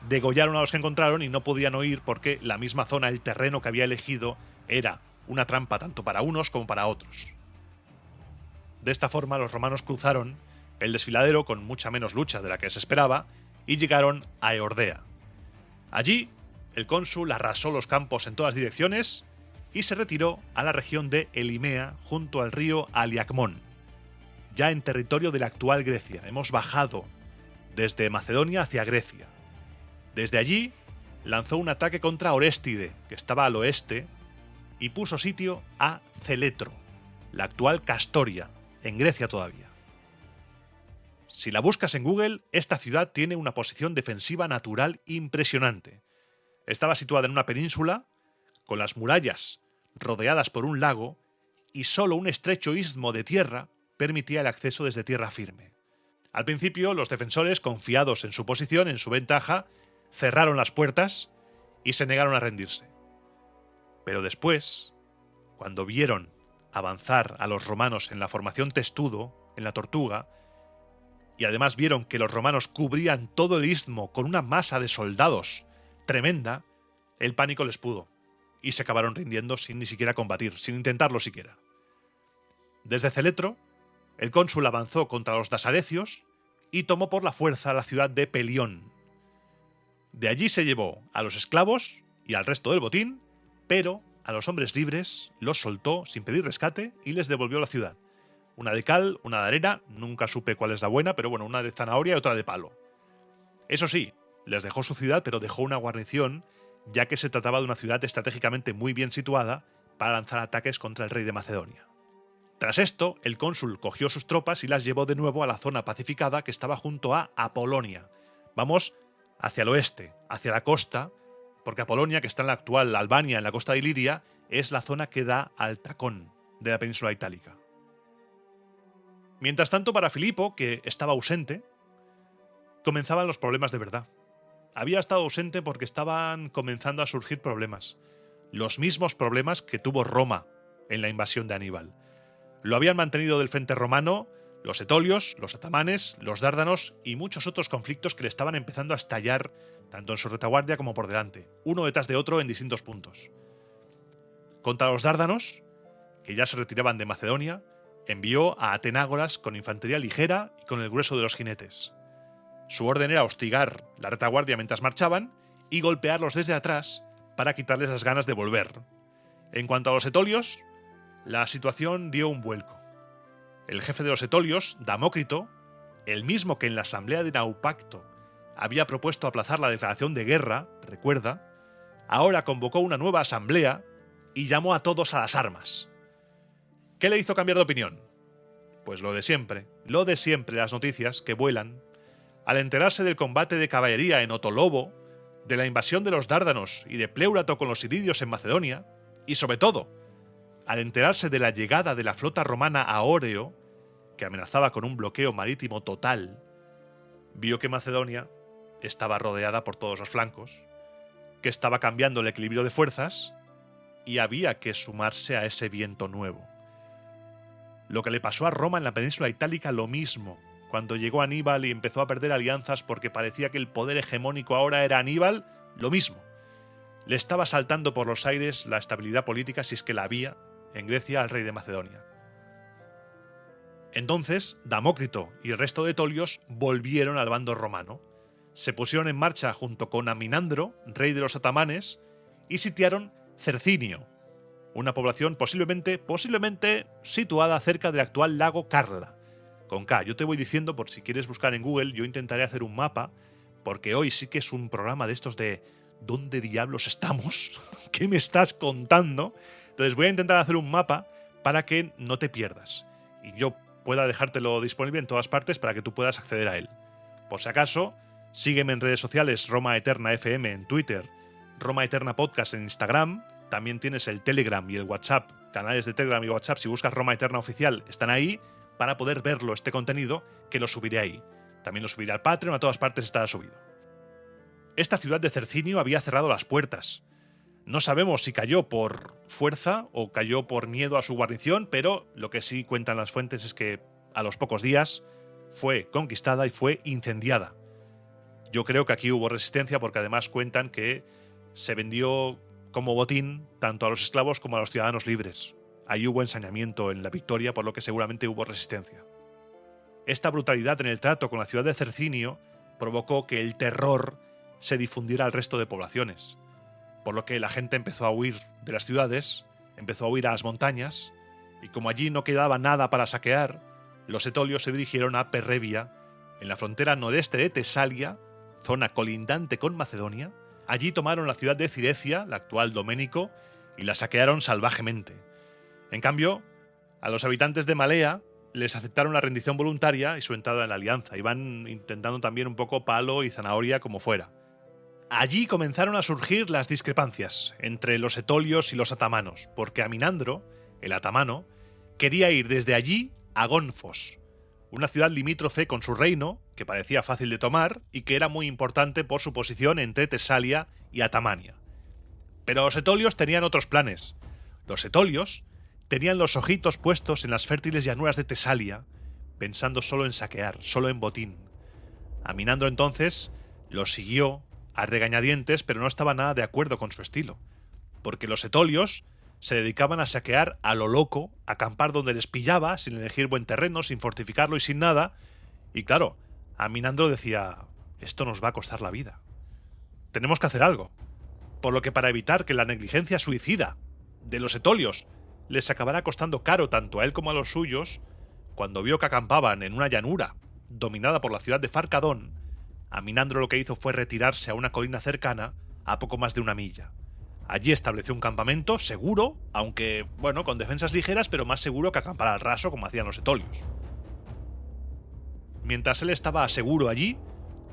Degollaron a los que encontraron y no podían huir porque la misma zona, el terreno que había elegido, era una trampa tanto para unos como para otros. De esta forma los romanos cruzaron el desfiladero con mucha menos lucha de la que se esperaba y llegaron a Eordea. Allí, el cónsul arrasó los campos en todas direcciones y se retiró a la región de Elimea junto al río Aliacmón, ya en territorio de la actual Grecia. Hemos bajado desde Macedonia hacia Grecia. Desde allí lanzó un ataque contra Oréstide, que estaba al oeste, y puso sitio a Celetro, la actual Castoria, en Grecia todavía. Si la buscas en Google, esta ciudad tiene una posición defensiva natural impresionante. Estaba situada en una península, con las murallas rodeadas por un lago, y solo un estrecho istmo de tierra permitía el acceso desde tierra firme. Al principio, los defensores, confiados en su posición, en su ventaja, cerraron las puertas y se negaron a rendirse. Pero después, cuando vieron avanzar a los romanos en la formación testudo, en la tortuga, y además vieron que los romanos cubrían todo el istmo con una masa de soldados tremenda, el pánico les pudo, y se acabaron rindiendo sin ni siquiera combatir, sin intentarlo siquiera. Desde Celetro, el cónsul avanzó contra los dasarecios y tomó por la fuerza la ciudad de Pelión. De allí se llevó a los esclavos y al resto del botín, pero a los hombres libres los soltó sin pedir rescate y les devolvió la ciudad. Una de cal, una de arena, nunca supe cuál es la buena, pero bueno, una de zanahoria y otra de palo. Eso sí, les dejó su ciudad, pero dejó una guarnición, ya que se trataba de una ciudad estratégicamente muy bien situada para lanzar ataques contra el rey de Macedonia. Tras esto, el cónsul cogió sus tropas y las llevó de nuevo a la zona pacificada que estaba junto a Apolonia. Vamos hacia el oeste, hacia la costa, porque Apolonia, que está en la actual Albania, en la costa de Iliria, es la zona que da al Tacón de la península itálica. Mientras tanto, para Filipo, que estaba ausente, comenzaban los problemas de verdad. Había estado ausente porque estaban comenzando a surgir problemas. Los mismos problemas que tuvo Roma en la invasión de Aníbal. Lo habían mantenido del frente romano los etolios, los atamanes, los dárdanos y muchos otros conflictos que le estaban empezando a estallar tanto en su retaguardia como por delante, uno detrás de otro en distintos puntos. Contra los dárdanos, que ya se retiraban de Macedonia, envió a Atenágoras con infantería ligera y con el grueso de los jinetes. Su orden era hostigar la retaguardia mientras marchaban y golpearlos desde atrás para quitarles las ganas de volver. En cuanto a los etolios, la situación dio un vuelco. El jefe de los etolios, Damócrito, el mismo que en la asamblea de Naupacto había propuesto aplazar la declaración de guerra, recuerda, ahora convocó una nueva asamblea y llamó a todos a las armas. ¿Qué le hizo cambiar de opinión? Pues lo de siempre, las noticias que vuelan. Al enterarse del combate de caballería en Otolobo, de la invasión de los dárdanos y de Pléurato con los ilirios en Macedonia, y sobre todo, al enterarse de la llegada de la flota romana a Óreo, que amenazaba con un bloqueo marítimo total, vio que Macedonia estaba rodeada por todos los flancos, que estaba cambiando el equilibrio de fuerzas y había que sumarse a ese viento nuevo. Lo que le pasó a Roma en la península itálica, lo mismo. Cuando llegó Aníbal y empezó a perder alianzas porque parecía que el poder hegemónico ahora era Aníbal, lo mismo. Le estaba saltando por los aires la estabilidad política, si es que la había, en Grecia al rey de Macedonia. Entonces, Damócrito y el resto de etolios volvieron al bando romano. Se pusieron en marcha junto con Aminandro, rey de los atamanes, y sitiaron Cercinio, una población posiblemente situada cerca del actual lago Carla, con K. Yo te voy diciendo, por si quieres buscar en Google, yo intentaré hacer un mapa, porque hoy sí que es un programa de estos de ¿dónde diablos estamos? ¿Qué me estás contando? Entonces voy a intentar hacer un mapa para que no te pierdas y yo pueda dejártelo disponible en todas partes para que tú puedas acceder a él. Por si acaso, sígueme en redes sociales, Roma Eterna FM en Twitter, Roma Eterna Podcast en Instagram. También tienes el Telegram y el WhatsApp, canales de Telegram y WhatsApp. Si buscas Roma Eterna Oficial, están ahí para poder verlo, este contenido, que lo subiré ahí. También lo subiré al Patreon, a todas partes estará subido. Esta ciudad de Cercinio había cerrado las puertas. No sabemos si cayó por fuerza o cayó por miedo a su guarnición, pero lo que sí cuentan las fuentes es que a los pocos días fue conquistada y fue incendiada. Yo creo que aquí hubo resistencia porque además cuentan que se vendió como botín tanto a los esclavos como a los ciudadanos libres. Ahí hubo ensañamiento en la victoria, por lo que seguramente hubo resistencia. Esta brutalidad en el trato con la ciudad de Cercinio provocó que el terror se difundiera al resto de poblaciones, por lo que la gente empezó a huir de las ciudades, empezó a huir a las montañas, y como allí no quedaba nada para saquear, los etolios se dirigieron a Perrevia, en la frontera noreste de Tesalia, zona colindante con Macedonia. Allí tomaron la ciudad de Cirecia, la actual Doménico, y la saquearon salvajemente. En cambio, a los habitantes de Malea les aceptaron la rendición voluntaria y su entrada en la alianza. Iban intentando también un poco palo y zanahoria como fuera. Allí comenzaron a surgir las discrepancias entre los etolios y los atamanos, porque Aminandro, el atamano, quería ir desde allí a Gonfos, una ciudad limítrofe con su reino, que parecía fácil de tomar y que era muy importante por su posición entre Tesalia y Atamania. Pero los etolios tenían otros planes. Los etolios tenían los ojitos puestos en las fértiles llanuras de Tesalia, pensando solo en saquear, solo en botín. Aminandro entonces los siguió a regañadientes, pero no estaba nada de acuerdo con su estilo, porque los etolios se dedicaban a saquear a lo loco, a acampar donde les pillaba, sin elegir buen terreno, sin fortificarlo y sin nada, y claro, Aminandro decía, esto nos va a costar la vida. Tenemos que hacer algo. Por lo que para evitar que la negligencia suicida de los etolios les acabara costando caro tanto a él como a los suyos, cuando vio que acampaban en una llanura dominada por la ciudad de Farcadón, Aminandro lo que hizo fue retirarse a una colina cercana a poco más de 1 milla. Allí estableció un campamento seguro, aunque, bueno, con defensas ligeras, pero más seguro que acampar al raso como hacían los etolios. Mientras él estaba seguro allí,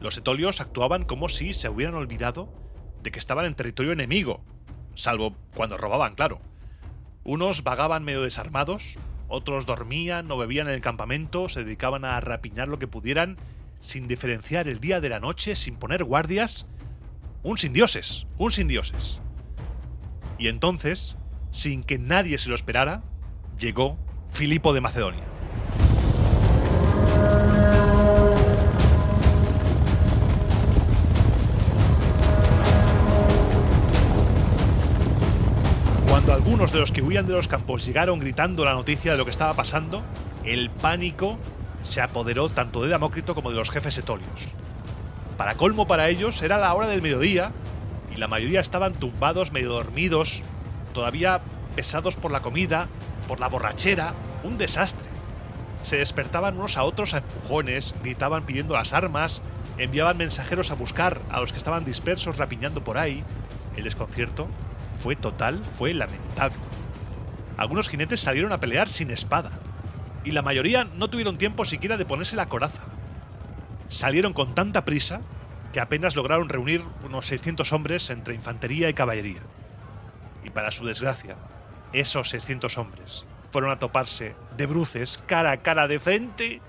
los etolios actuaban como si se hubieran olvidado de que estaban en territorio enemigo, salvo cuando robaban, claro. Unos vagaban medio desarmados, otros dormían o bebían en el campamento, se dedicaban a rapiñar lo que pudieran, sin diferenciar el día de la noche, sin poner guardias. Un sin dioses. Y entonces, sin que nadie se lo esperara, llegó Filipo de Macedonia. Cuando algunos de los que huían de los campos llegaron gritando la noticia de lo que estaba pasando, el pánico se apoderó tanto de Damócrito como de los jefes etolios. Para colmo para ellos, era la hora del mediodía y la mayoría estaban tumbados, medio dormidos, todavía pesados por la comida, por la borrachera, un desastre. Se despertaban unos a otros a empujones, gritaban pidiendo las armas, enviaban mensajeros a buscar a los que estaban dispersos rapiñando por ahí. El desconcierto fue total, fue lamentable. Algunos jinetes salieron a pelear sin espada, y la mayoría no tuvieron tiempo siquiera de ponerse la coraza. Salieron con tanta prisa que apenas lograron reunir unos 600 hombres entre infantería y caballería. Y para su desgracia, esos 600 hombres fueron a toparse de bruces, cara a cara de frente,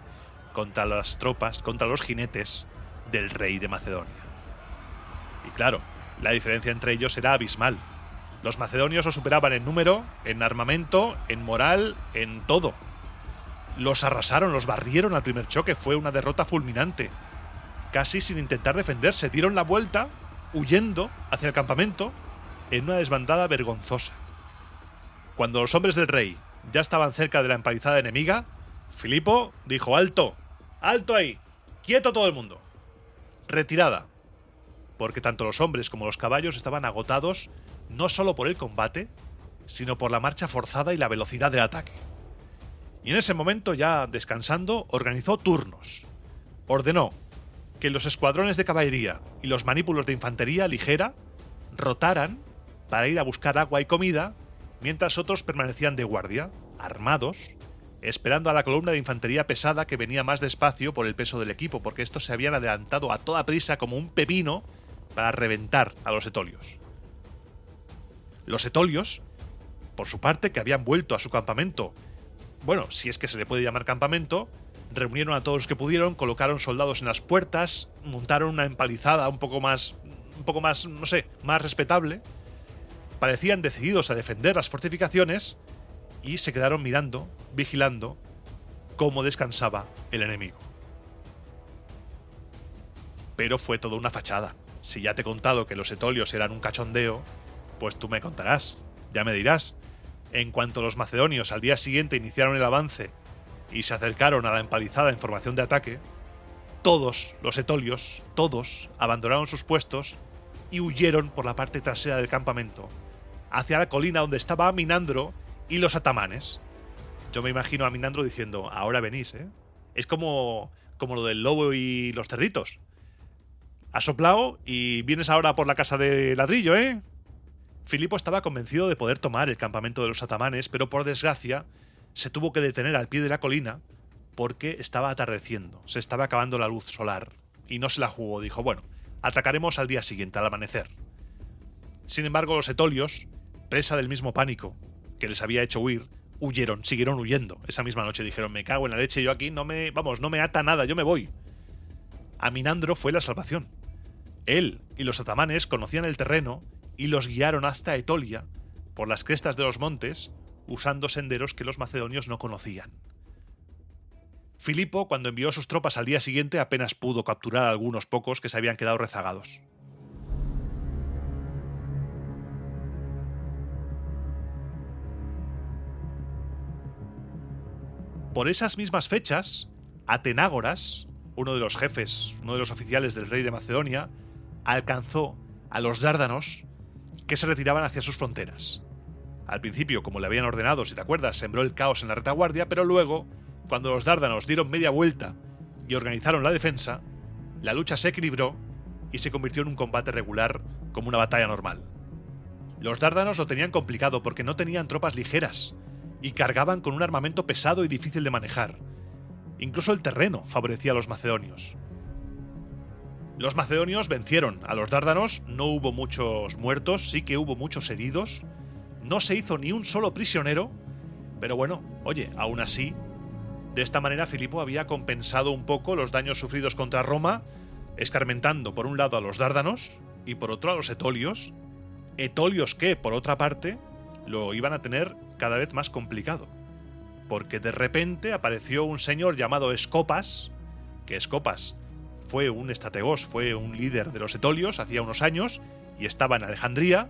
contra las tropas, contra los jinetes del rey de Macedonia. Y claro, la diferencia entre ellos era abismal. Los macedonios los superaban en número, en armamento, en moral, en todo. Los arrasaron, los barrieron al primer choque. Fue una derrota fulminante. Casi sin intentar defenderse. Dieron la vuelta, huyendo hacia el campamento, en una desbandada vergonzosa. Cuando los hombres del rey ya estaban cerca de la empalizada enemiga, Filipo dijo: ¡alto! ¡Alto ahí! ¡Quieto todo el mundo! Retirada. Porque tanto los hombres como los caballos estaban agotados, no solo por el combate, sino por la marcha forzada y la velocidad del ataque. Y en ese momento, ya descansando, organizó turnos. Ordenó que los escuadrones de caballería y los manípulos de infantería ligera rotaran para ir a buscar agua y comida, mientras otros permanecían de guardia, armados, esperando a la columna de infantería pesada que venía más despacio por el peso del equipo, porque estos se habían adelantado a toda prisa como un pepino para reventar a los etolios. Los etolios, por su parte, que habían vuelto a su campamento, bueno, si es que se le puede llamar campamento, reunieron a todos los que pudieron, colocaron soldados en las puertas, montaron una empalizada un poco más, no sé, más respetable. Parecían decididos a defender las fortificaciones y se quedaron mirando, vigilando cómo descansaba el enemigo. Pero fue toda una fachada. Si ya te he contado que los etolios eran un cachondeo, pues tú me contarás, ya me dirás. En cuanto los macedonios al día siguiente iniciaron el avance y se acercaron a la empalizada en formación de ataque, todos los etolios, todos, abandonaron sus puestos y huyeron por la parte trasera del campamento, hacia la colina donde estaba Aminandro y los atamanes. Yo me imagino a Aminandro diciendo: ahora venís, ¿eh? Es como lo del lobo y los cerditos. Has soplado y vienes ahora por la casa de ladrillo, ¿eh? Filipo estaba convencido de poder tomar el campamento de los atamanes, pero por desgracia se tuvo que detener al pie de la colina porque estaba atardeciendo, se estaba acabando la luz solar y no se la jugó. Dijo: bueno, atacaremos al día siguiente, al amanecer. Sin embargo, los etolios, presa del mismo pánico que les había hecho huir, huyeron, siguieron huyendo. Esa misma noche dijeron: me cago en la leche, yo aquí no me ata nada, yo me voy. Aminandro fue la salvación. Él y los atamanes conocían el terreno y los guiaron hasta Etolia, por las crestas de los montes, usando senderos que los macedonios no conocían. Filipo, cuando envió sus tropas al día siguiente, apenas pudo capturar a algunos pocos que se habían quedado rezagados. Por esas mismas fechas, Atenágoras, uno de los jefes, uno de los oficiales del rey de Macedonia, alcanzó a los dárdanos que se retiraban hacia sus fronteras. Al principio, como le habían ordenado, si te acuerdas, sembró el caos en la retaguardia, pero luego, cuando los dárdanos dieron media vuelta y organizaron la defensa, la lucha se equilibró y se convirtió en un combate regular, como una batalla normal. Los dárdanos lo tenían complicado porque no tenían tropas ligeras y cargaban con un armamento pesado y difícil de manejar. Incluso el terreno favorecía a los macedonios. Los macedonios vencieron a los dárdanos, no hubo muchos muertos, sí que hubo muchos heridos, no se hizo ni un solo prisionero, pero bueno, oye, aún así, de esta manera Filipo había compensado un poco los daños sufridos contra Roma, escarmentando por un lado a los dárdanos y por otro a los etolios que, por otra parte, lo iban a tener cada vez más complicado, porque de repente apareció un señor llamado Escopas, que Escopas fue un estrategos, fue un líder de los etolios hacía unos años y estaba en Alejandría.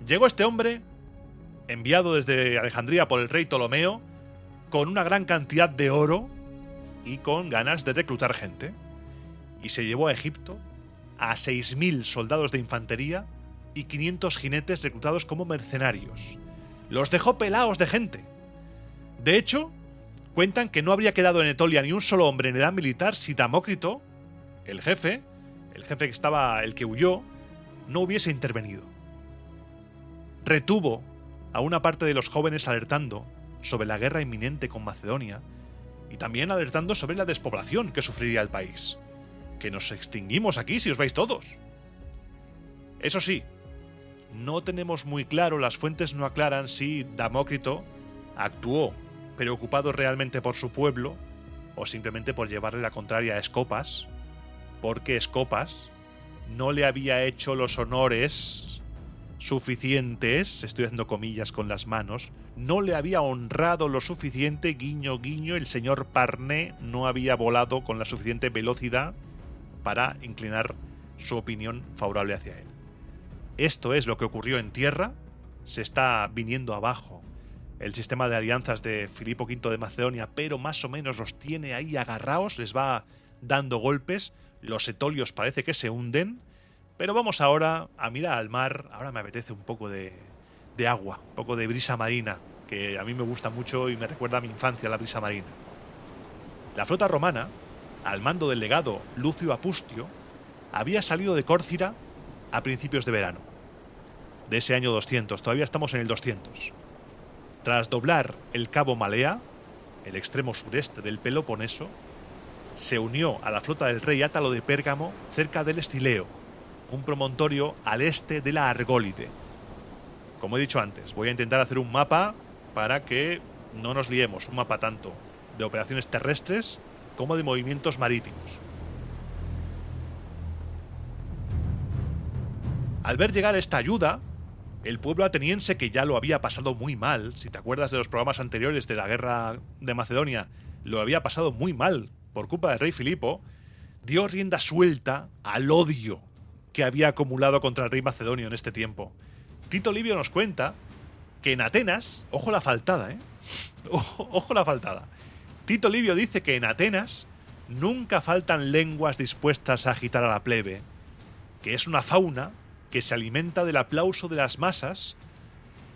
Llegó este hombre, enviado desde Alejandría por el rey Ptolomeo, con una gran cantidad de oro y con ganas de reclutar gente. Y se llevó a Egipto a 6.000 soldados de infantería y 500 jinetes reclutados como mercenarios. Los dejó pelaos de gente. De hecho, cuentan que no habría quedado en Etolia ni un solo hombre en edad militar si Damócrito, el jefe que estaba, el que huyó, no hubiese intervenido. Retuvo a una parte de los jóvenes alertando sobre la guerra inminente con Macedonia y también alertando sobre la despoblación que sufriría el país. Que nos extinguimos aquí si os vais todos. Eso sí, no tenemos muy claro, las fuentes no aclaran si Damócrito actuó preocupado realmente por su pueblo o simplemente por llevarle la contraria a Escopas, porque Escopas no le había hecho los honores suficientes, estoy haciendo comillas con las manos, no le había honrado lo suficiente, guiño guiño, el señor Parné no había volado con la suficiente velocidad para inclinar su opinión favorable hacia él. Esto es lo que ocurrió en tierra, se está viniendo abajo el sistema de alianzas de Filipo V de Macedonia, pero más o menos los tiene ahí agarrados, les va dando golpes, los etolios parece que se hunden, pero vamos ahora a mirar al mar. Ahora me apetece un poco de agua, un poco de brisa marina, que a mí me gusta mucho y me recuerda a mi infancia la brisa marina. La flota romana, al mando del legado Lucio Apustio, había salido de Córcira a principios de verano de ese año 200, todavía estamos en el 200. Tras doblar el cabo Malea, el extremo sureste del Peloponeso, se unió a la flota del rey Átalo de Pérgamo cerca del Estileo, un promontorio al este de la Argólide. Como he dicho antes, voy a intentar hacer un mapa para que no nos liemos, un mapa tanto de operaciones terrestres como de movimientos marítimos. Al ver llegar esta ayuda, el pueblo ateniense, que ya lo había pasado muy mal, si te acuerdas de los programas anteriores de la guerra de Macedonia, lo había pasado muy mal por culpa del rey Filipo, dio rienda suelta al odio que había acumulado contra el rey macedonio en este tiempo. Tito Livio nos cuenta que en Atenas, ojo la faltada, ojo la faltada. Tito Livio dice que en Atenas nunca faltan lenguas dispuestas a agitar a la plebe, que es una fauna que se alimenta del aplauso de las masas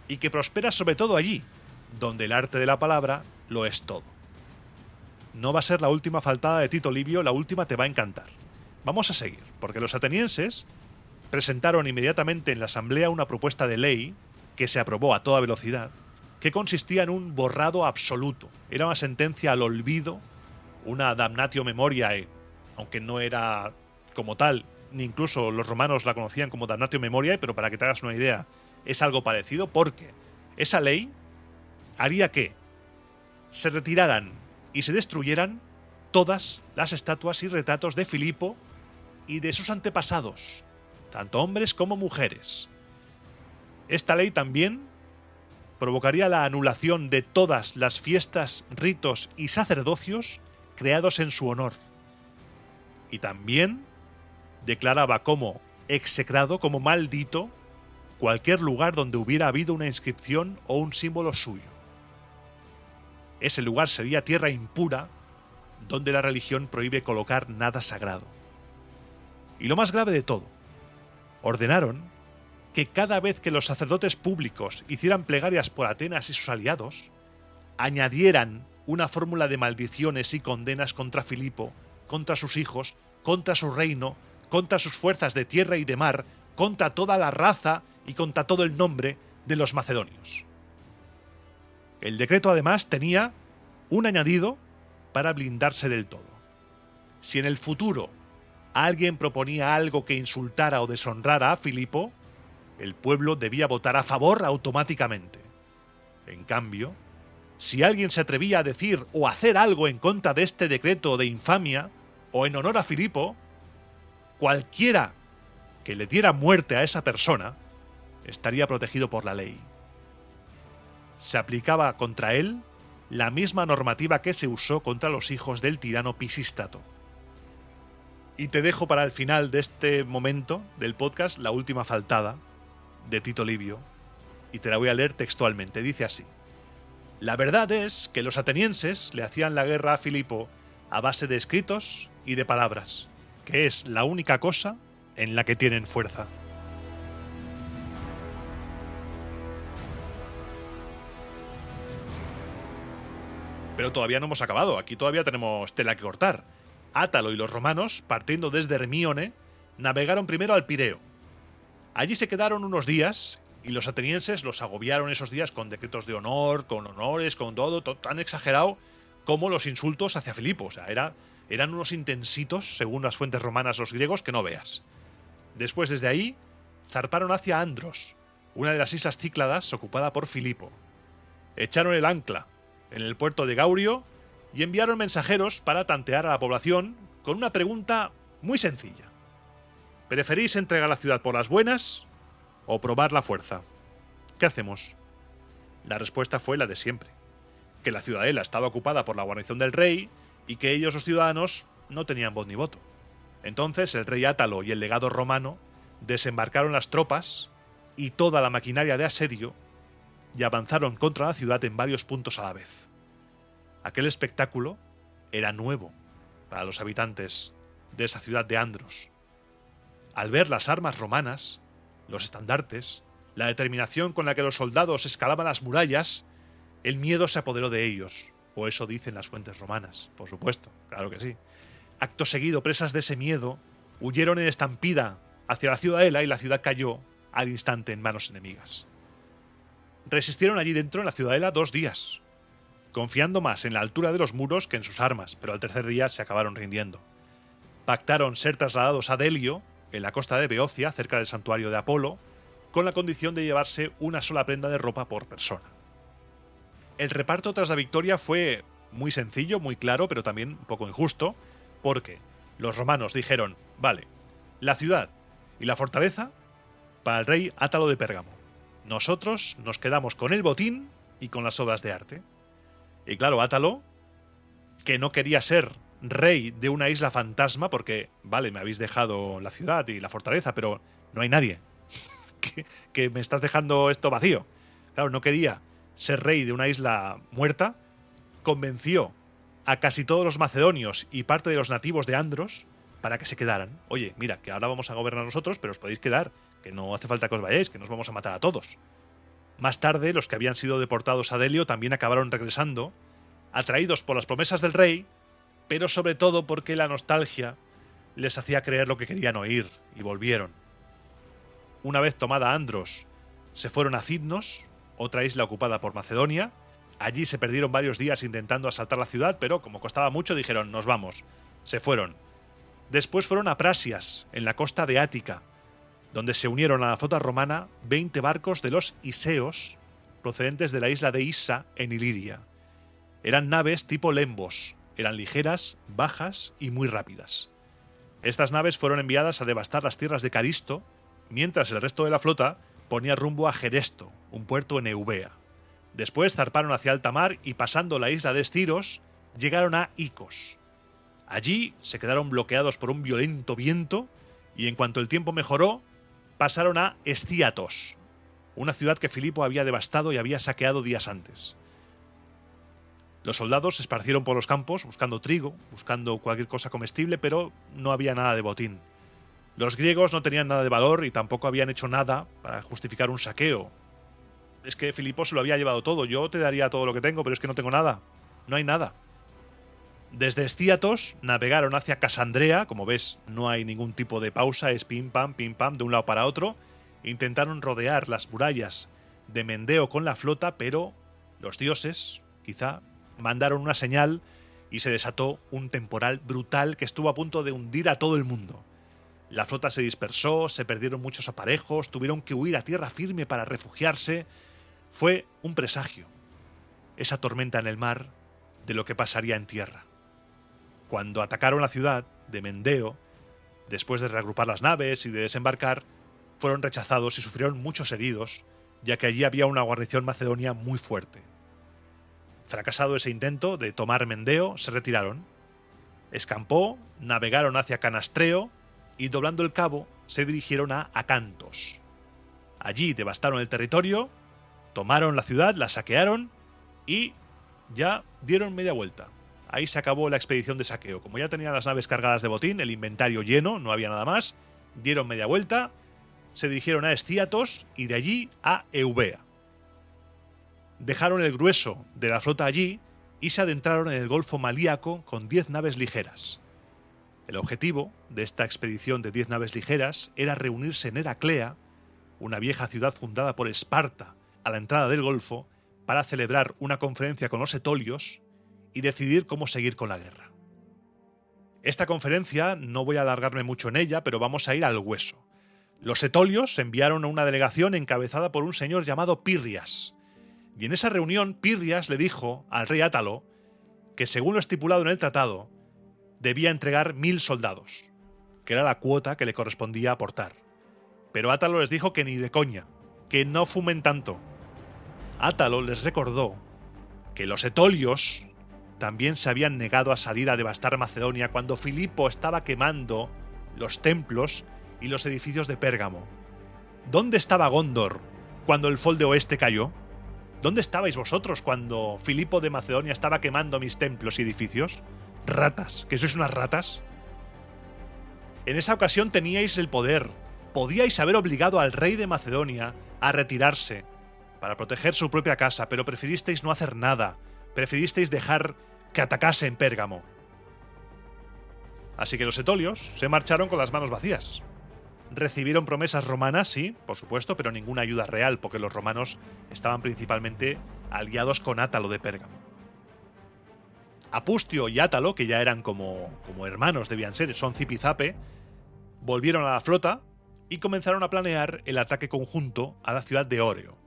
y que prospera sobre todo allí, donde el arte de la palabra lo es todo. No va a ser la última faltada de Tito Livio, la última te va a encantar. Vamos a seguir, porque los atenienses presentaron inmediatamente en la asamblea una propuesta de ley que se aprobó a toda velocidad, que consistía en un borrado absoluto. Era una sentencia al olvido, una damnatio memoriae, aunque no era como tal, ni incluso los romanos la conocían como damnatio memoriae, pero para que te hagas una idea, es algo parecido, porque esa ley haría que se retiraran y se destruyeran todas las estatuas y retratos de Filipo y de sus antepasados, tanto hombres como mujeres. Esta ley también provocaría la anulación de todas las fiestas, ritos y sacerdocios creados en su honor. Y también declaraba como execrado, como maldito, cualquier lugar donde hubiera habido una inscripción o un símbolo suyo. Ese lugar sería tierra impura, donde la religión prohíbe colocar nada sagrado. Y lo más grave de todo, ordenaron que cada vez que los sacerdotes públicos hicieran plegarias por Atenas y sus aliados, añadieran una fórmula de maldiciones y condenas contra Filipo, contra sus hijos, contra su reino, contra sus fuerzas de tierra y de mar, contra toda la raza y contra todo el nombre de los macedonios. El decreto además tenía un añadido para blindarse del todo. Si en el futuro alguien proponía algo que insultara o deshonrara a Filipo, el pueblo debía votar a favor automáticamente. En cambio, si alguien se atrevía a decir o hacer algo en contra de este decreto de infamia o en honor a Filipo, cualquiera que le diera muerte a esa persona estaría protegido por la ley. Se aplicaba contra él la misma normativa que se usó contra los hijos del tirano Pisístrato. Y te dejo para el final de este momento del podcast la última faltada de Tito Livio, y te la voy a leer textualmente. Dice así: la verdad es que los atenienses le hacían la guerra a Filipo a base de escritos y de palabras, que es la única cosa en la que tienen fuerza. Pero todavía no hemos acabado, aquí todavía tenemos tela que cortar. Átalo y los romanos, partiendo desde Hermíone, navegaron primero al Pireo. Allí se quedaron unos días y los atenienses los agobiaron esos días con decretos de honor, con honores, con todo tan exagerado como los insultos hacia Filipo. O sea, eran unos intensitos, según las fuentes romanas, los griegos, que no veas. Después, desde ahí, zarparon hacia Andros, una de las islas Cícladas ocupada por Filipo. Echaron el ancla en el puerto de Gaurio y enviaron mensajeros para tantear a la población con una pregunta muy sencilla. ¿Preferís entregar la ciudad por las buenas o probar la fuerza. ¿Qué hacemos? La respuesta fue la de siempre, que la ciudadela estaba ocupada por la guarnición del rey y que ellos, los ciudadanos, no tenían voz ni voto. Entonces el rey Átalo y el legado romano desembarcaron las tropas y toda la maquinaria de asedio y avanzaron contra la ciudad en varios puntos a la vez. Aquel espectáculo era nuevo para los habitantes de esa ciudad de Andros. Al ver las armas romanas, los estandartes, la determinación con la que los soldados escalaban las murallas, el miedo se apoderó de ellos, o eso dicen las fuentes romanas, por supuesto, claro que sí. Acto seguido, presas de ese miedo, huyeron en estampida hacia la ciudadela y la ciudad cayó al instante en manos enemigas. Resistieron allí dentro en la ciudadela 2 días, confiando más en la altura de los muros que en sus armas, pero al tercer día se acabaron rindiendo. Pactaron ser trasladados a Delio, en la costa de Beocia, cerca del santuario de Apolo, con la condición de llevarse una sola prenda de ropa por persona. El reparto tras la victoria fue muy sencillo, muy claro, pero también un poco injusto, porque los romanos dijeron, vale, la ciudad y la fortaleza para el rey Átalo de Pérgamo. Nosotros nos quedamos con el botín y con las obras de arte. Y claro, Átalo, que no quería ser rey de una isla fantasma, porque, vale, me habéis dejado la ciudad y la fortaleza, pero no hay nadie. que me estás dejando esto vacío. Claro, no quería ser rey de una isla muerta, convenció a casi todos los macedonios y parte de los nativos de Andros para que se quedaran. Oye, mira, que ahora vamos a gobernar nosotros, pero os podéis quedar, que no hace falta que os vayáis, que nos vamos a matar a todos. Más tarde, los que habían sido deportados a Delio también acabaron regresando, atraídos por las promesas del rey, pero sobre todo porque la nostalgia les hacía creer lo que querían oír, y volvieron. Una vez tomada Andros, se fueron a Cidnos, otra isla ocupada por Macedonia. Allí se perdieron varios días intentando asaltar la ciudad, pero como costaba mucho dijeron, nos vamos. Se fueron. Después fueron a Prasias, en la costa de Ática, donde se unieron a la flota romana 20 barcos de los Iseos, procedentes de la isla de Issa, en Iliria. Eran naves tipo Lembos, eran ligeras, bajas y muy rápidas. Estas naves fueron enviadas a devastar las tierras de Caristo, mientras el resto de la flota ponía rumbo a Geresto, un puerto en Eubea. Después zarparon hacia alta mar y pasando la isla de Estiros, llegaron a Icos. Allí se quedaron bloqueados por un violento viento y en cuanto el tiempo mejoró, pasaron a Estíatos, una ciudad que Filipo había devastado y había saqueado días antes. Los soldados se esparcieron por los campos buscando trigo, buscando cualquier cosa comestible, pero no había nada de botín. Los griegos no tenían nada de valor y tampoco habían hecho nada para justificar un saqueo. Es que Filipo se lo había llevado todo. Yo te daría todo lo que tengo, pero es que no tengo nada. No hay nada. Desde Estíatos navegaron hacia Casandrea. Como ves, no hay ningún tipo de pausa. Es pim pam, de un lado para otro. Intentaron rodear las murallas de Mendeo con la flota, pero los dioses, quizá, mandaron una señal y se desató un temporal brutal que estuvo a punto de hundir a todo el mundo. La flota se dispersó, se perdieron muchos aparejos, tuvieron que huir a tierra firme para refugiarse. Fue un presagio, esa tormenta en el mar, de lo que pasaría en tierra. Cuando atacaron la ciudad de Mendeo, después de reagrupar las naves y de desembarcar, fueron rechazados y sufrieron muchos heridos, ya que allí había una guarnición macedonia muy fuerte. Fracasado ese intento de tomar Mendeo, se retiraron. Escampó, navegaron hacia Canastreo y doblando el cabo se dirigieron a Acantos. Allí devastaron el territorio, tomaron la ciudad, la saquearon y ya dieron media vuelta. Ahí se acabó la expedición de saqueo. Como ya tenían las naves cargadas de botín, el inventario lleno, no había nada más, dieron media vuelta, se dirigieron a Estíatos y de allí a Eubea. Dejaron el grueso de la flota allí y se adentraron en el Golfo Malíaco con 10 naves ligeras. El objetivo de esta expedición de 10 naves ligeras era reunirse en Heraclea, una vieja ciudad fundada por Esparta a la entrada del Golfo, para celebrar una conferencia con los etolios y decidir cómo seguir con la guerra. Esta conferencia, no voy a alargarme mucho en ella, pero vamos a ir al hueso. Los etolios enviaron a una delegación encabezada por un señor llamado Pirrias, y en esa reunión Pirrias le dijo al rey Átalo que, según lo estipulado en el tratado, debía entregar 1000 soldados, que era la cuota que le correspondía aportar. Pero Átalo les dijo que ni de coña, que no fumen tanto. Átalo les recordó que los etolios también se habían negado a salir a devastar Macedonia cuando Filipo estaba quemando los templos y los edificios de Pérgamo. ¿Dónde estaba Gondor cuando el Folde Oeste cayó? ¿Dónde estabais vosotros cuando Filipo de Macedonia estaba quemando mis templos y edificios? Ratas, ¿que sois unas ratas? En esa ocasión teníais el poder. Podíais haber obligado al rey de Macedonia a retirarse para proteger su propia casa, pero prefiristeis no hacer nada. Prefiristeis dejar que atacase en Pérgamo. Así que los etolios se marcharon con las manos vacías. Recibieron promesas romanas, sí, por supuesto, pero ninguna ayuda real, porque los romanos estaban principalmente aliados con Átalo de Pérgamo. Apustio y Átalo, que ya eran como hermanos debían ser, son zipizape, volvieron a la flota y comenzaron a planear el ataque conjunto a la ciudad de Óreo.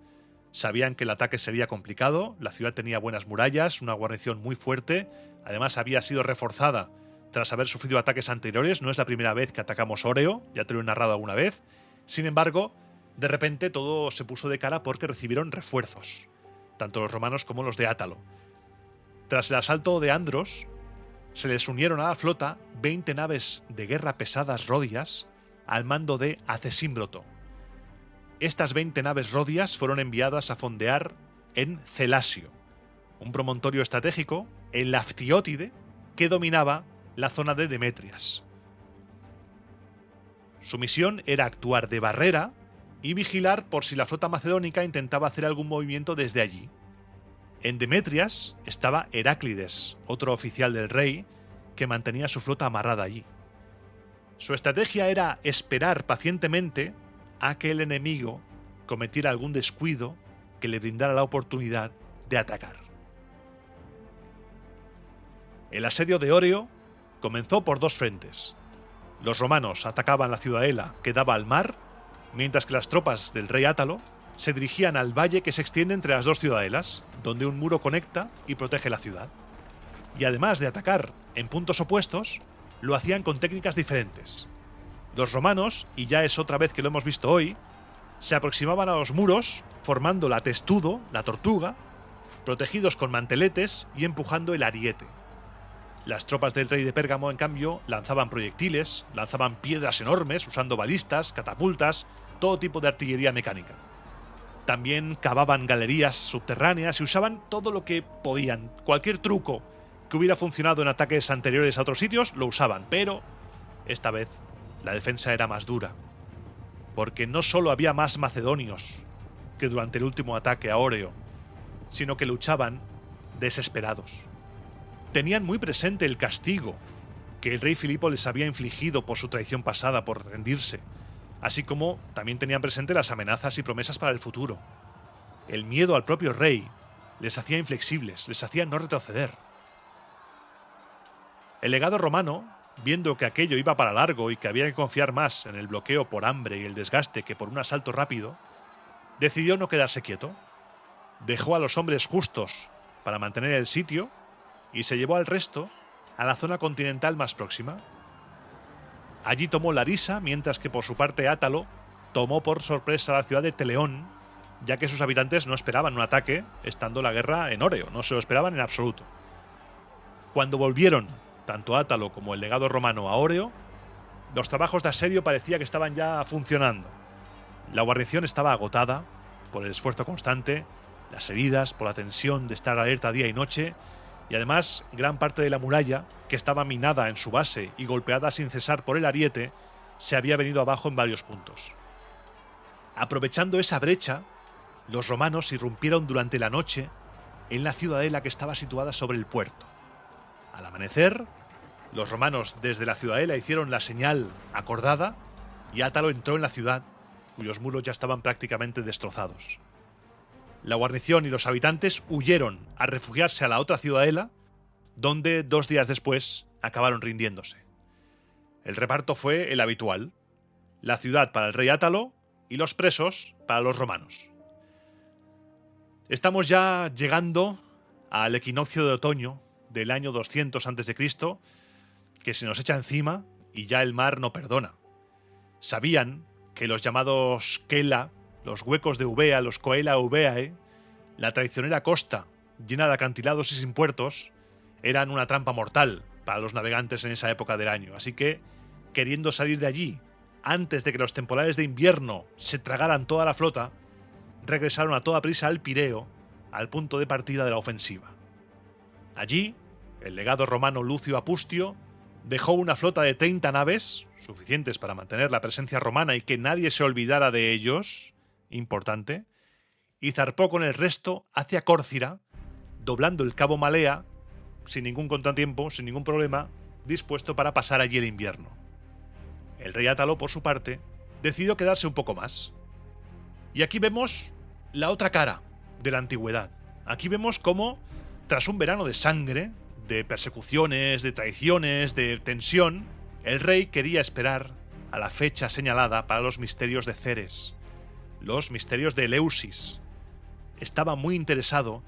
Sabían que el ataque sería complicado, la ciudad tenía buenas murallas, una guarnición muy fuerte, además había sido reforzada tras haber sufrido ataques anteriores, no es la primera vez que atacamos Óreo, ya te lo he narrado alguna vez. Sin embargo, de repente todo se puso de cara porque recibieron refuerzos, tanto los romanos como los de Átalo. Tras el asalto de Andros, se les unieron a la flota 20 naves de guerra pesadas rodias al mando de Acesímbroto. Estas 20 naves rodias fueron enviadas a fondear en Celasio, un promontorio estratégico en la Ftiótide que dominaba la zona de Demetrias. Su misión era actuar de barrera y vigilar por si la flota macedónica intentaba hacer algún movimiento desde allí. En Demetrias estaba Heráclides, otro oficial del rey, que mantenía su flota amarrada allí. Su estrategia era esperar pacientemente a que el enemigo cometiera algún descuido que le brindara la oportunidad de atacar. El asedio de Óreo comenzó por dos frentes. Los romanos atacaban la ciudadela que daba al mar, mientras que las tropas del rey Átalo se dirigían al valle que se extiende entre las dos ciudadelas, donde un muro conecta y protege la ciudad. Y además de atacar en puntos opuestos, lo hacían con técnicas diferentes. Los romanos, y ya es otra vez que lo hemos visto hoy, se aproximaban a los muros formando la testudo, la tortuga, protegidos con manteletes y empujando el ariete. Las tropas del rey de Pérgamo, en cambio, lanzaban proyectiles, lanzaban piedras enormes usando balistas, catapultas, todo tipo de artillería mecánica. También cavaban galerías subterráneas y usaban todo lo que podían. Cualquier truco que hubiera funcionado en ataques anteriores a otros sitios lo usaban, pero esta vez la defensa era más dura, porque no solo había más macedonios que durante el último ataque a Óreo, sino que luchaban desesperados. Tenían muy presente el castigo que el rey Filipo les había infligido por su traición pasada, por rendirse, así como también tenían presente las amenazas y promesas para el futuro. El miedo al propio rey les hacía inflexibles, les hacía no retroceder. El legado romano, viendo que aquello iba para largo y que había que confiar más en el bloqueo por hambre y el desgaste que por un asalto rápido, decidió no quedarse quieto. Dejó a los hombres justos para mantener el sitio y se llevó al resto a la zona continental más próxima. Allí tomó Larisa, mientras que por su parte Átalo tomó por sorpresa la ciudad de Teleón, ya que sus habitantes no esperaban un ataque estando la guerra en Óreo, no se lo esperaban en absoluto. Cuando volvieron tanto Átalo como el legado romano a Óreo, los trabajos de asedio parecía que estaban ya funcionando. La guarnición estaba agotada por el esfuerzo constante, las heridas, por la tensión de estar alerta día y noche, y además gran parte de la muralla, que estaba minada en su base y golpeada sin cesar por el ariete, se había venido abajo en varios puntos. Aprovechando esa brecha, los romanos irrumpieron durante la noche en la ciudadela que estaba situada sobre el puerto. Al amanecer, los romanos desde la ciudadela hicieron la señal acordada y Átalo entró en la ciudad, cuyos muros ya estaban prácticamente destrozados. La guarnición y los habitantes huyeron a refugiarse a la otra ciudadela, donde 2 días después acabaron rindiéndose. El reparto fue el habitual: la ciudad para el rey Átalo y los presos para los romanos. Estamos ya llegando al equinoccio de otoño del año 200 a.C., que se nos echa encima y ya el mar no perdona. Sabían que los llamados Kela, los huecos de Eubea, los Coela Eubeae, la traicionera costa llena de acantilados y sin puertos, eran una trampa mortal para los navegantes en esa época del año. Así que, queriendo salir de allí antes de que los temporales de invierno se tragaran toda la flota, regresaron a toda prisa al Pireo, al punto de partida de la ofensiva. Allí, el legado romano Lucio Apustio dejó una flota de 30 naves, suficientes para mantener la presencia romana y que nadie se olvidara de ellos, importante, y zarpó con el resto hacia Córcira, doblando el cabo Malea, sin ningún contratiempo, sin ningún problema, dispuesto para pasar allí el invierno. El rey Átalo, por su parte, decidió quedarse un poco más. Y aquí vemos la otra cara de la antigüedad. Aquí vemos cómo, tras un verano de sangre, de persecuciones, de traiciones, de tensión, el rey quería esperar a la fecha señalada para los misterios de Ceres, los misterios de Eleusis. Estaba muy interesado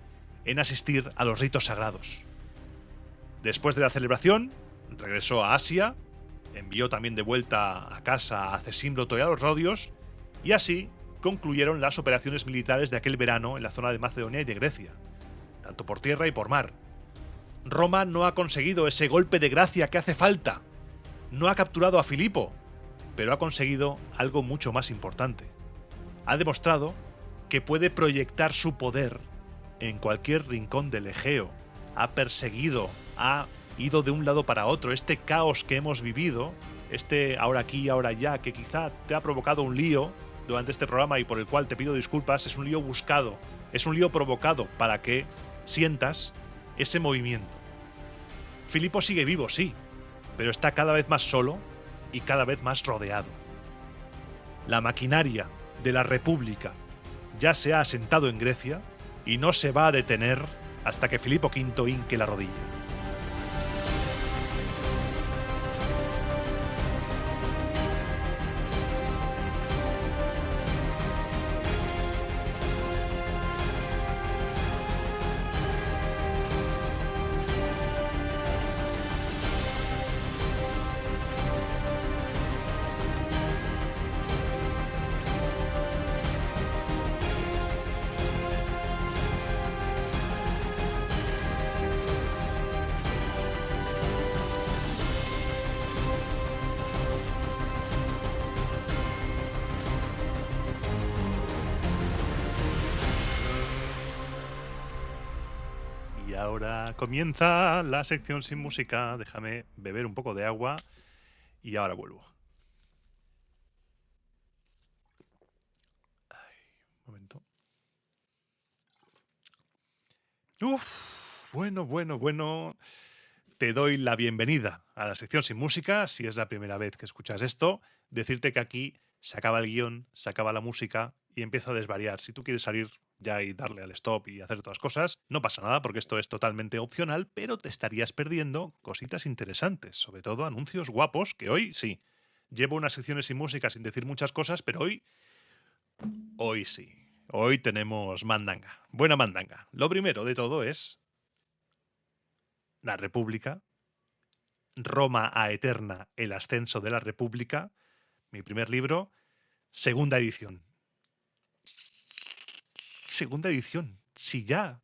en asistir a los ritos sagrados. Después de la celebración, regresó a Asia, envió también de vuelta a casa a Cesímbroto y a los Rodios, y así concluyeron las operaciones militares de aquel verano en la zona de Macedonia y de Grecia, tanto por tierra y por mar. Roma no ha conseguido ese golpe de gracia que hace falta. No ha capturado a Filipo, pero ha conseguido algo mucho más importante. Ha demostrado que puede proyectar su poder en cualquier rincón del Egeo. Ha perseguido, ha ido de un lado para otro. Este caos que hemos vivido, este ahora aquí, ahora allá, que quizá te ha provocado un lío durante este programa y por el cual te pido disculpas, es un lío buscado, es un lío provocado para que sientas ese movimiento. Filipo sigue vivo, sí, pero está cada vez más solo y cada vez más rodeado. La maquinaria de la República ya se ha asentado en Grecia y no se va a detener hasta que Filipo V hinque la rodilla. Y ahora comienza la sección sin música. Déjame beber un poco de agua y ahora vuelvo. Un momento. Bueno. Te doy la bienvenida a la sección sin música. Si es la primera vez que escuchas esto, decirte que aquí se acaba el guión, se acaba la música y empiezo a desvariar. Si tú quieres salir ya y darle al stop y hacer otras cosas, no pasa nada porque esto es totalmente opcional, pero te estarías perdiendo cositas interesantes, sobre todo anuncios guapos, que hoy sí, llevo unas secciones sin música sin decir muchas cosas, pero hoy sí, hoy tenemos mandanga, buena mandanga. Lo primero de todo es la República, Roma a Eterna, el ascenso de la República, mi primer libro, segunda edición. Segunda edición. Si ya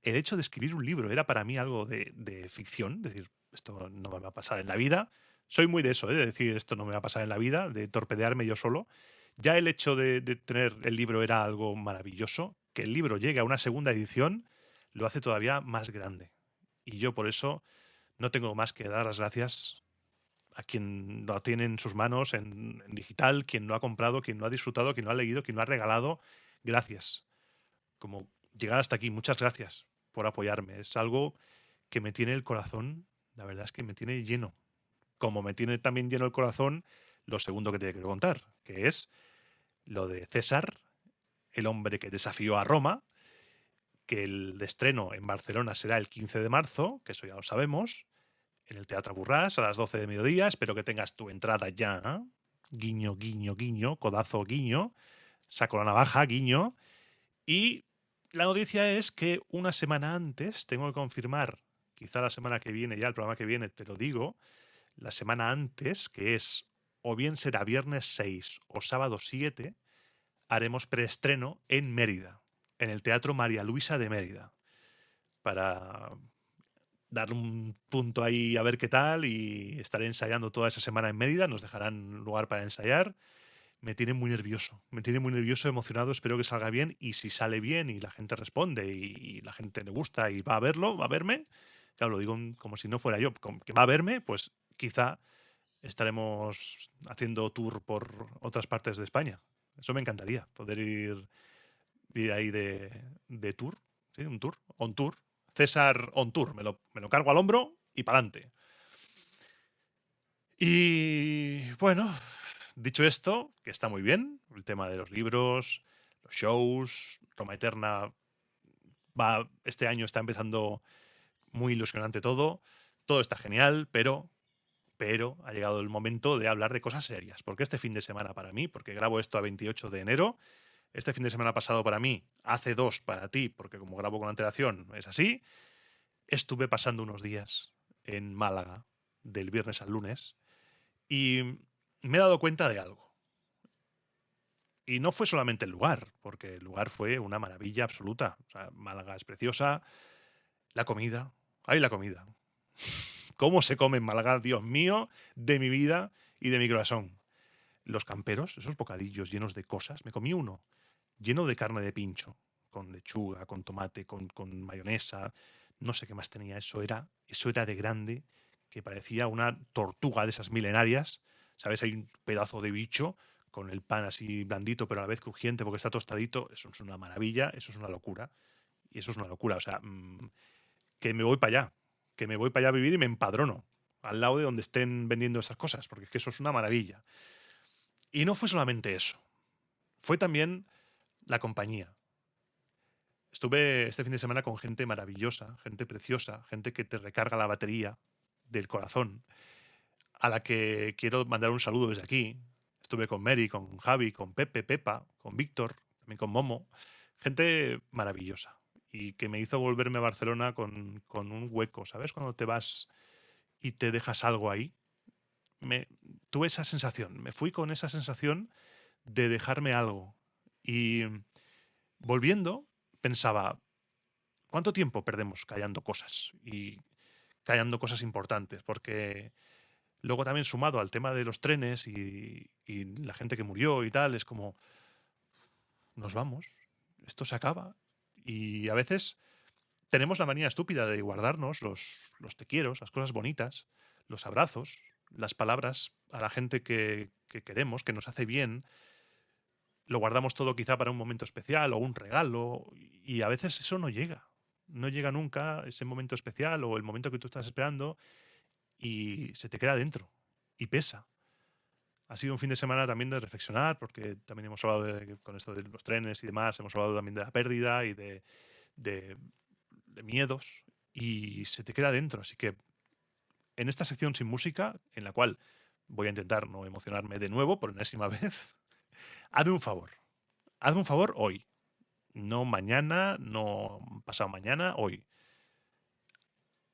el hecho de escribir un libro era para mí algo de ficción, es decir, esto no me va a pasar en la vida, soy muy de eso, de decir esto no me va a pasar en la vida, de torpedearme yo solo, ya el hecho de tener el libro era algo maravilloso, que el libro llegue a una segunda edición lo hace todavía más grande. Y yo por eso no tengo más que dar las gracias a quien lo tiene en sus manos en digital, quien lo ha comprado, quien lo ha disfrutado, quien lo ha leído, quien lo ha regalado. Gracias. Como llegar hasta aquí, muchas gracias por apoyarme. Es algo que me tiene el corazón, la verdad es que me tiene lleno. Como me tiene también lleno el corazón lo segundo que te quiero contar, que es lo de César, el hombre que desafió a Roma, que el estreno en Barcelona será el 15 de marzo, que eso ya lo sabemos, en el Teatro Burràs a las 12 de mediodía. Espero que tengas tu entrada ya. ¿Eh? Guiño, guiño, guiño, codazo, guiño. Saco la navaja, guiño. Y la noticia es que una semana antes, tengo que confirmar, quizá la semana que viene, ya el programa que viene te lo digo, la semana antes, que es o bien será viernes 6 o sábado 7, haremos preestreno en Mérida, en el Teatro María Luisa de Mérida, para darle un punto ahí a ver qué tal, y estaré ensayando toda esa semana en Mérida, nos dejarán lugar para ensayar. Me tiene muy nervioso, emocionado, espero que salga bien, y si sale bien y la gente responde y la gente le gusta y va a verlo, va a verme, claro, lo digo como si no fuera yo, que va a verme, pues quizá estaremos haciendo tour por otras partes de España. Eso me encantaría, poder ir ahí de tour, ¿sí? Un tour, on tour. César on tour, me lo cargo al hombro y para adelante. Y bueno, dicho esto, que está muy bien, el tema de los libros, los shows, Roma Eterna este año está empezando muy ilusionante todo está genial, pero ha llegado el momento de hablar de cosas serias, porque este fin de semana para mí, porque grabo esto a 28 de enero, este fin de semana pasado para mí, hace 2 para ti, porque como grabo con antelación es así, estuve pasando unos días en Málaga, del viernes al lunes, y me he dado cuenta de algo. Y no fue solamente el lugar, porque el lugar fue una maravilla absoluta. O sea, Málaga es preciosa, la comida, ¡ay, la comida! ¿Cómo se come en Málaga, Dios mío, de mi vida y de mi corazón? Los camperos, esos bocadillos llenos de cosas, me comí uno lleno de carne de pincho, con lechuga, con tomate, con mayonesa, no sé qué más tenía, eso era de grande, que parecía una tortuga de esas milenarias, ¿sabes? Hay un pedazo de bicho con el pan así blandito, pero a la vez crujiente porque está tostadito, eso es una maravilla, eso es una locura, y eso es una locura, o sea, que me voy para allá a vivir y me empadrono al lado de donde estén vendiendo esas cosas, porque es que eso es una maravilla. Y no fue solamente eso, fue también la compañía. Estuve este fin de semana con gente maravillosa, gente preciosa, gente que te recarga la batería del corazón, a la que quiero mandar un saludo desde aquí. Estuve con Mary, con Javi, con Pepe, Pepa, con Víctor, también con Momo. Gente maravillosa y que me hizo volverme a Barcelona con un hueco, ¿sabes? Cuando te vas y te dejas algo ahí. Tuve esa sensación, me fui con esa sensación de dejarme algo. Y volviendo, pensaba, ¿cuánto tiempo perdemos callando cosas? Y callando cosas importantes, porque luego también sumado al tema de los trenes y la gente que murió y tal, es como, nos vamos, esto se acaba. Y a veces tenemos la manía estúpida de guardarnos los te quiero, las cosas bonitas, los abrazos, las palabras a la gente que queremos, que nos hace bien. Lo guardamos todo quizá para un momento especial o un regalo, y a veces eso no llega. No llega nunca ese momento especial o el momento que tú estás esperando, y se te queda dentro y pesa. Ha sido un fin de semana también de reflexionar, porque también hemos hablado con esto de los trenes y demás, hemos hablado también de la pérdida y de miedos, y se te queda dentro. Así que en esta sección sin música, en la cual voy a intentar no emocionarme de nuevo por enésima vez, hazme un favor hoy, no mañana, no pasado mañana, hoy.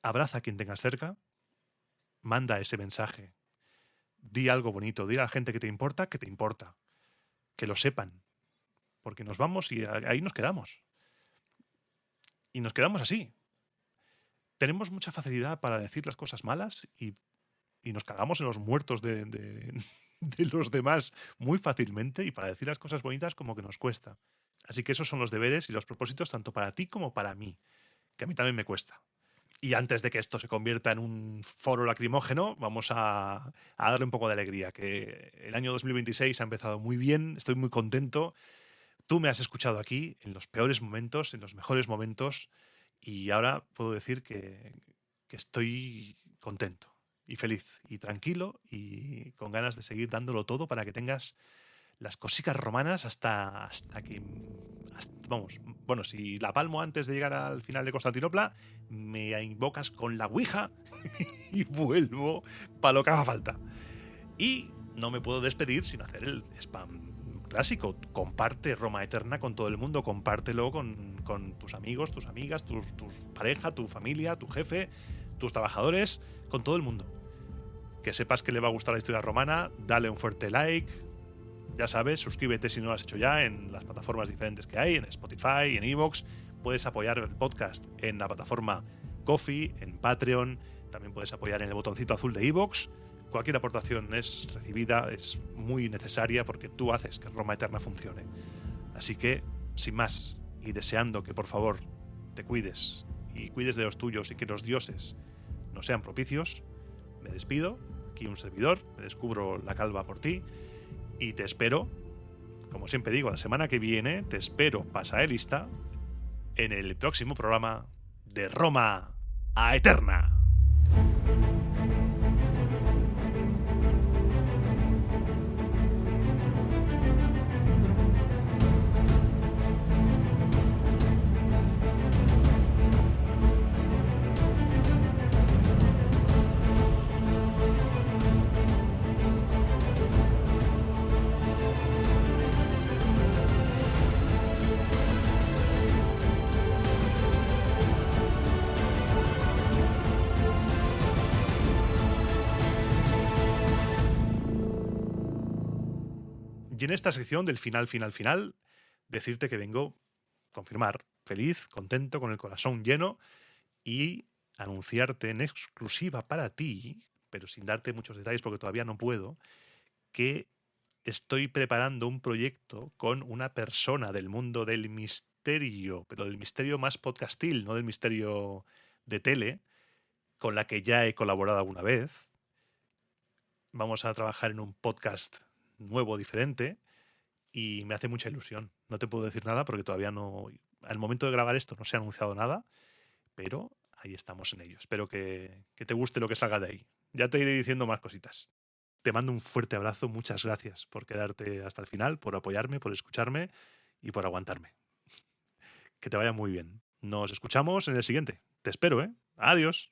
Abraza a quien tengas cerca, manda ese mensaje, di algo bonito, di a la gente que te importa, que lo sepan, porque nos vamos y ahí nos quedamos. Y nos quedamos así. Tenemos mucha facilidad para decir las cosas malas y nos cagamos en los muertos de los demás muy fácilmente, y para decir las cosas bonitas como que nos cuesta. Así que esos son los deberes y los propósitos tanto para ti como para mí, que a mí también me cuesta. Y antes de que esto se convierta en un foro lacrimógeno, vamos a darle un poco de alegría, que el año 2026 ha empezado muy bien, estoy muy contento. Tú me has escuchado aquí en los peores momentos, en los mejores momentos, y ahora puedo decir que estoy contento y feliz y tranquilo y con ganas de seguir dándolo todo para que tengas las cositas romanas hasta que... vamos, bueno, si la palmo antes de llegar al final de Constantinopla, me invocas con la Ouija y vuelvo para lo que haga falta. Y no me puedo despedir sin hacer el spam clásico. Comparte Roma Eterna con todo el mundo, compártelo con tus amigos, tus amigas, tu pareja, tu familia, tu jefe, tus trabajadores, con todo el mundo. que sepas que le va a gustar la historia romana, dale un fuerte like. Ya sabes, suscríbete si no lo has hecho ya en las plataformas diferentes que hay, en Spotify, en iVoox. Puedes apoyar el podcast en la plataforma Ko-fi, en Patreon. También puedes apoyar en el botoncito azul de iVoox. Cualquier aportación es recibida, es muy necesaria porque tú haces que Roma Eterna funcione. Así que, sin más, y deseando que por favor te cuides y cuides de los tuyos y que los dioses no sean propicios, me despido. Aquí un servidor, me descubro la calva por ti y te espero, como siempre digo, la semana que viene, te espero pasaelista en el próximo programa de Roma a Eterna. Y en esta sección del final, decirte que vengo a confirmar, feliz, contento, con el corazón lleno y anunciarte en exclusiva para ti, pero sin darte muchos detalles porque todavía no puedo, que estoy preparando un proyecto con una persona del mundo del misterio, pero del misterio más podcastil, no del misterio de tele, con la que ya he colaborado alguna vez. Vamos a trabajar en un podcast nuevo, diferente, y me hace mucha ilusión. No te puedo decir nada porque todavía no... Al momento de grabar esto no se ha anunciado nada, pero ahí estamos en ello. Espero que te guste lo que salga de ahí. Ya te iré diciendo más cositas. Te mando un fuerte abrazo, muchas gracias por quedarte hasta el final, por apoyarme, por escucharme y por aguantarme. Que te vaya muy bien. Nos escuchamos en el siguiente. Te espero, ¿eh? Adiós.